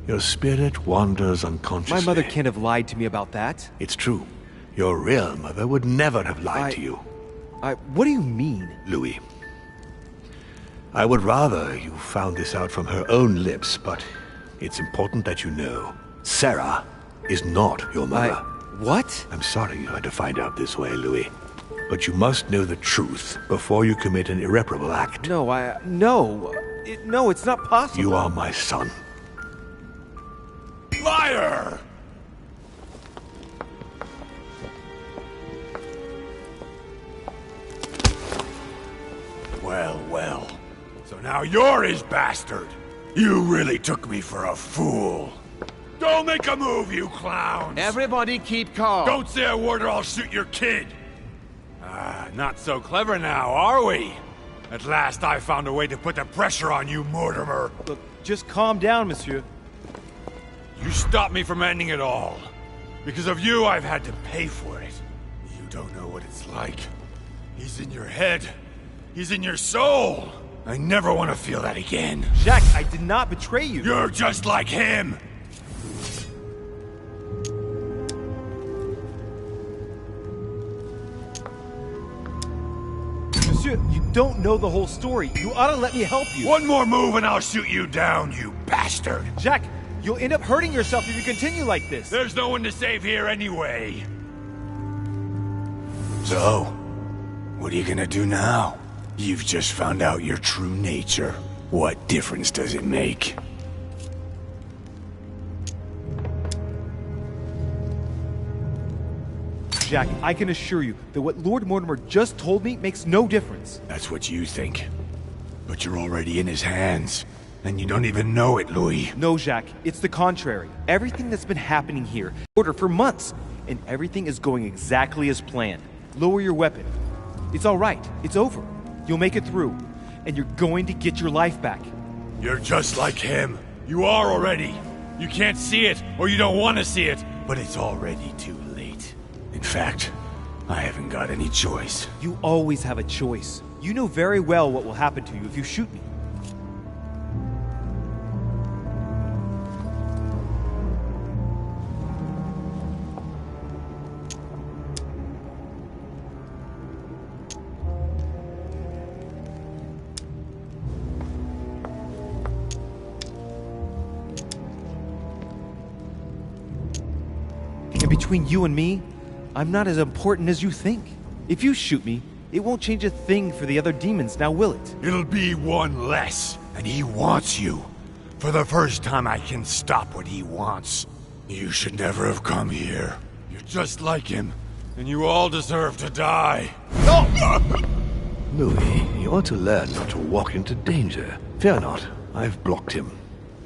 Your spirit wanders unconsciously. My mother can't have lied to me about that. It's true. Your real mother would never have lied to you. What do you mean? Louis, I would rather you found this out from her own lips, but it's important that you know. Sarah is not your mother. What? I'm sorry you had to find out this way, Louis. But you must know the truth before you commit an irreparable act. No, no, it's not possible. You are my son. Liar! Well, well. So now you're his bastard. You really took me for a fool. Don't make a move, you clowns! Everybody keep calm. Don't say a word or I'll shoot your kid! Not so clever now, are we? At last I found a way to put the pressure on you, Mortimer. Look, just calm down, monsieur. You stopped me from ending it all. Because of you, I've had to pay for it. You don't know what it's like. He's in your head. He's in your soul. I never want to feel that again. Jack, I did not betray you. You're just like him. Monsieur, you don't know the whole story. You ought to let me help you. One more move and I'll shoot you down, you bastard. Jack, you'll end up hurting yourself if you continue like this. There's no one to save here anyway. So, what are you gonna do now? You've just found out your true nature. What difference does it make? Jack, I can assure you that what Lord Mortimer just told me makes no difference. That's what you think. But you're already in his hands. And you don't even know it, Louis. No, Jack, it's the contrary. Everything that's been happening here, order for months, and everything is going exactly as planned. Lower your weapon. It's all right. It's over. You'll make it through. And you're going to get your life back. You're just like him. You are already. You can't see it, or you don't want to see it, but it's already too late. In fact, I haven't got any choice. You always have a choice. You know very well what will happen to you if you shoot me. between you and me, I'm not as important as you think. If you shoot me, it won't change a thing for the other demons, now will it? It'll be one less, and he wants you. For the first time I can stop what he wants. You should never have come here. You're just like him, and you all deserve to die. Louis, you ought to learn not to walk into danger. Fear not, I've blocked him.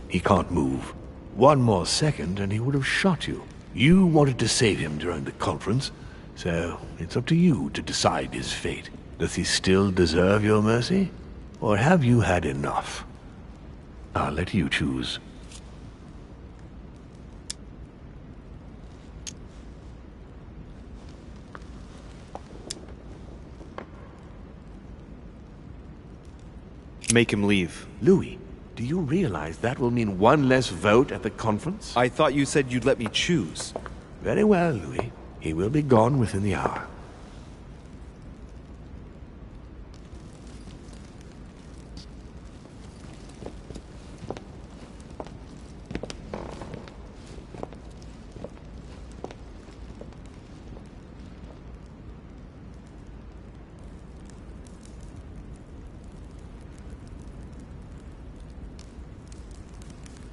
He can't move. One more second and he would have shot you. You wanted to save him during the conference, so it's up to you to decide his fate. Does he still deserve your mercy? Or have you had enough? I'll let you choose. Make him leave. Louis, do you realize that will mean one less vote at the conference? I thought you said you'd let me choose. Very well, Louis. He will be gone within the hour.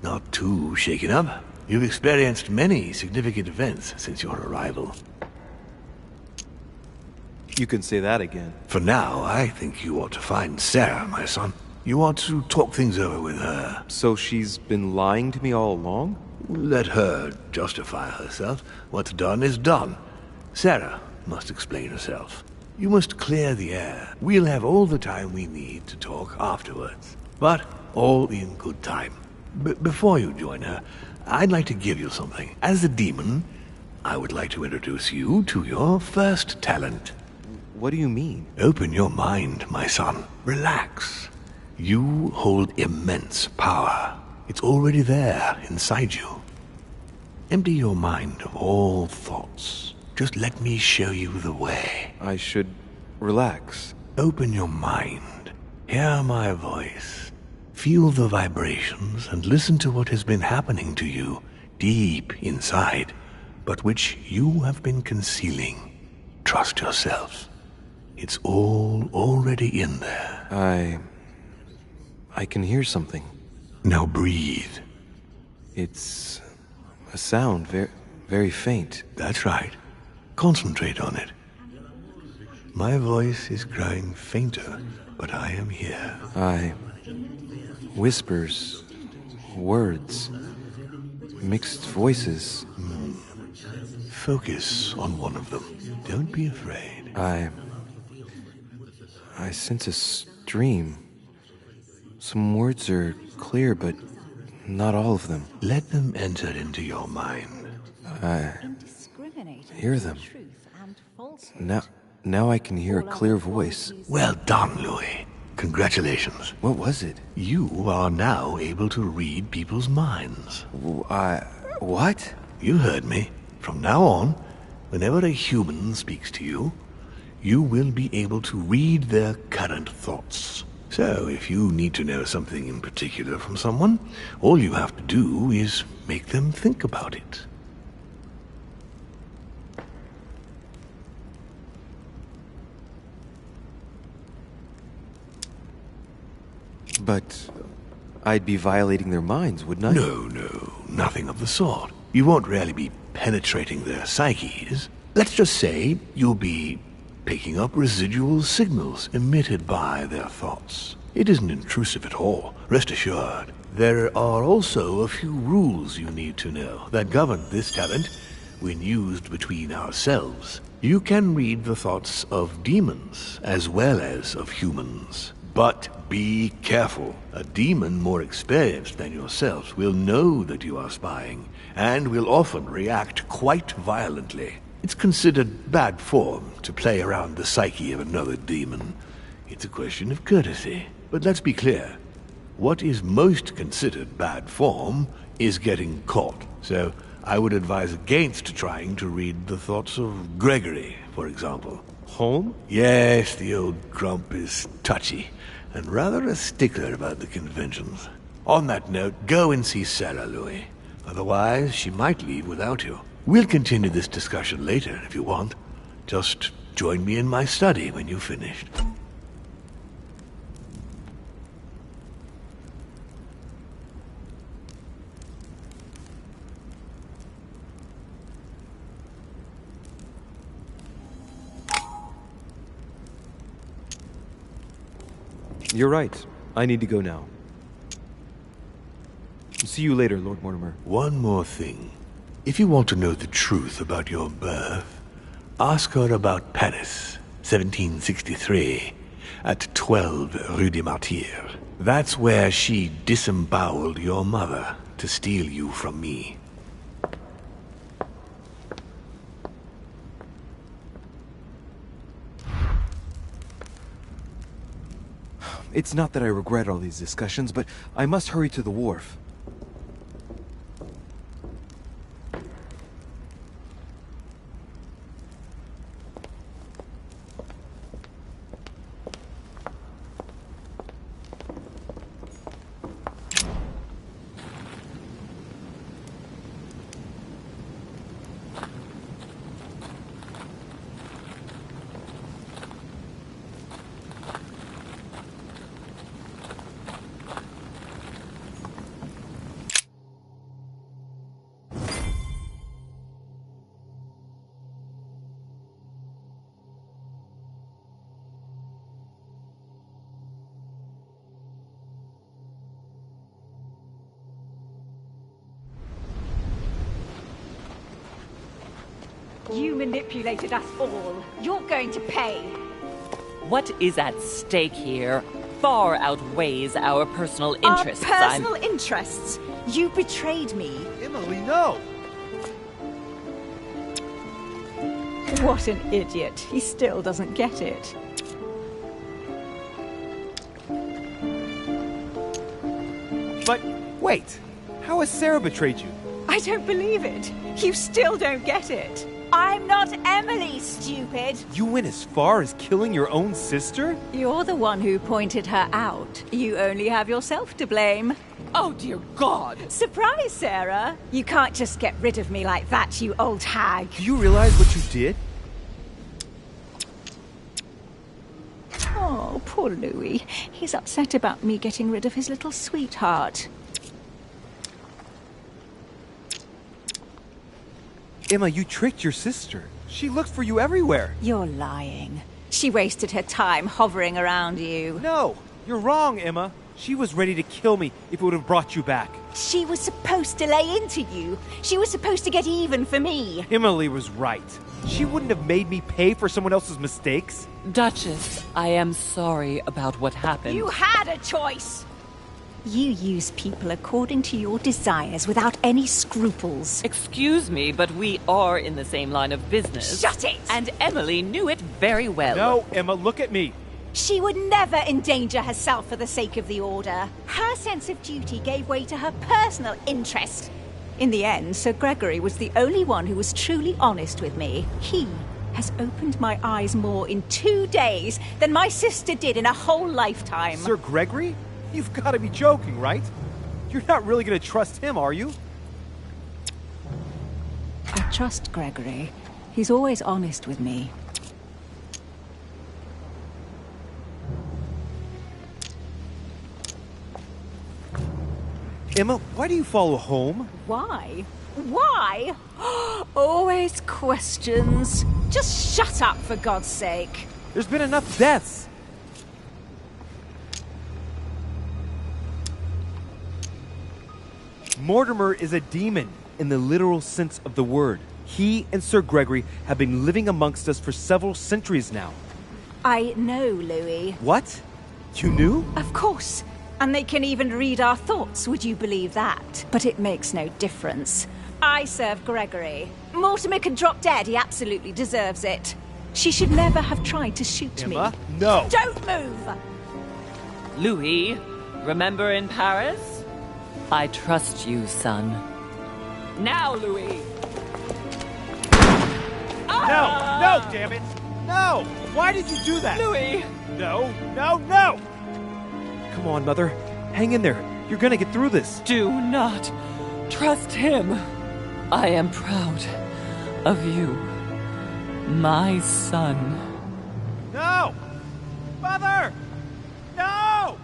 Not too shaken up. You've experienced many significant events since your arrival. You can say that again. For now, I think you ought to find Sarah, my son. You ought to talk things over with her. So she's been lying to me all along? Let her justify herself. What's done is done. Sarah must explain herself. You must clear the air. We'll have all the time we need to talk afterwards. But all in good time. Before you join her, I'd like to give you something. As a demon, I would like to introduce you to your first talent. What do you mean? Open your mind, my son. Relax. You hold immense power. It's already there, inside you. Empty your mind of all thoughts. Just let me show you the way. I should relax. Open your mind. Hear my voice. Feel the vibrations and listen to what has been happening to you deep inside, but which you have been concealing. Trust yourself. It's all already in there. I can hear something. Now breathe. It's a sound, very faint. That's right. Concentrate on it. My voice is growing fainter, but I am here. Whispers, words, mixed voices. Focus on one of them. Don't be afraid. I sense a stream. Some words are clear, but not all of them. Let them enter into your mind. I hear them. Now I can hear a clear voice. Well done, Louis. Congratulations. What was it? You are now able to read people's minds. What? You heard me. From now on, whenever a human speaks to you, you will be able to read their current thoughts. So, if you need to know something in particular from someone, all you have to do is make them think about it. But I'd be violating their minds, wouldn't I? No, nothing of the sort. You won't really be penetrating their psyches. Let's just say you'll be picking up residual signals emitted by their thoughts. It isn't intrusive at all, rest assured. There are also a few rules you need to know that govern this talent when used between ourselves. You can read the thoughts of demons as well as of humans. But be careful. A demon more experienced than yourselves will know that you are spying, and will often react quite violently. It's considered bad form to play around the psyche of another demon. It's a question of courtesy. But let's be clear. What is most considered bad form is getting caught. So I would advise against trying to read the thoughts of Gregory, for example. Home? Yes, the old grump is touchy, and rather a stickler about the conventions. On that note, go and see Sarah, Louis. Otherwise, she might leave without you. We'll continue this discussion later if you want. Just join me in my study when you've finished. You're right. I need to go now. See you later, Lord Mortimer. One more thing. If you want to know the truth about your birth, ask her about Paris, 1763, at 12 Rue des Martyrs. That's where she disemboweled your mother to steal you from me. It's not that I regret all these discussions, but I must hurry to the wharf. You manipulated us all. You're going to pay. What is at stake here far outweighs our personal interests. Our personal interests? You betrayed me. Emily, no! What an idiot. He still doesn't get it. But, wait. How has Sarah betrayed you? I don't believe it. You still don't get it. I'm not Emily, stupid. You went as far as killing your own sister? You're the one who pointed her out. You only have yourself to blame. Oh, dear God. Surprise, Sarah. You can't just get rid of me like that, you old hag. Do you realize what you did? Oh, poor Louis. He's upset about me getting rid of his little sweetheart. Emma, you tricked your sister. She looked for you everywhere. You're lying. She wasted her time hovering around you. No, you're wrong, Emma. She was ready to kill me if it would have brought you back. She was supposed to lay into you. She was supposed to get even for me. Emily was right. She wouldn't have made me pay for someone else's mistakes. Duchess, I am sorry about what happened. You had a choice. You use people according to your desires without any scruples. Excuse me, but we are in the same line of business. Shut it! And Emily knew it very well. No, Emma, look at me. She would never endanger herself for the sake of the Order. Her sense of duty gave way to her personal interest. In the end, Sir Gregory was the only one who was truly honest with me. He has opened my eyes more in 2 days than my sister did in a whole lifetime. Sir Gregory? You've got to be joking, right? You're not really going to trust him, are you? I trust Gregory. He's always honest with me. Emma, why do you follow home? Why? Why? Always questions. Just shut up, for God's sake. There's been enough deaths. Mortimer is a demon in the literal sense of the word. He and Sir Gregory have been living amongst us for several centuries now. I know, Louis. What? You knew? Of course. And they can even read our thoughts, would you believe that? But it makes no difference. I serve Gregory. Mortimer can drop dead, he absolutely deserves it. She should never have tried to shoot Emma, me. no. Don't move! Louis, remember in Paris? I trust you, son. Now, Louis. No, damn it! No! Why did you do that? Louis! No! Come on, Mother. Hang in there. You're gonna get through this. Do not trust him. I am proud of you, my son. No! Mother! No!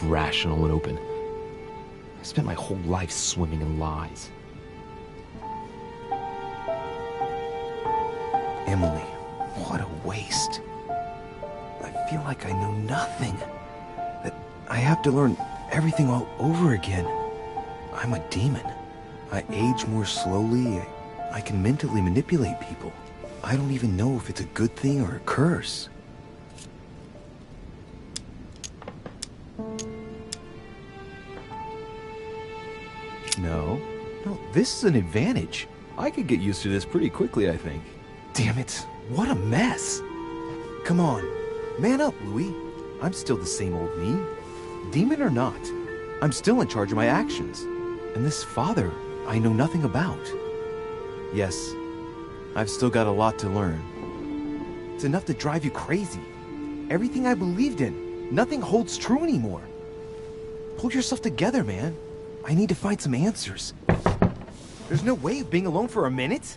Rational and open. I spent my whole life swimming in lies. Emily, what a waste. I feel like I know nothing. That I have to learn everything all over again. I'm a demon. I age more slowly. I can mentally manipulate people. I don't even know if it's a good thing or a curse. No, this is an advantage. I could get used to this pretty quickly, I think. Damn it, what a mess. Come on, man up, Louis. I'm still the same old me. Demon or not, I'm still in charge of my actions. And this father, I know nothing about. Yes, I've still got a lot to learn. It's enough to drive you crazy. Everything I believed in, nothing holds true anymore. Pull yourself together, man. I need to find some answers. There's no way of being alone for a minute.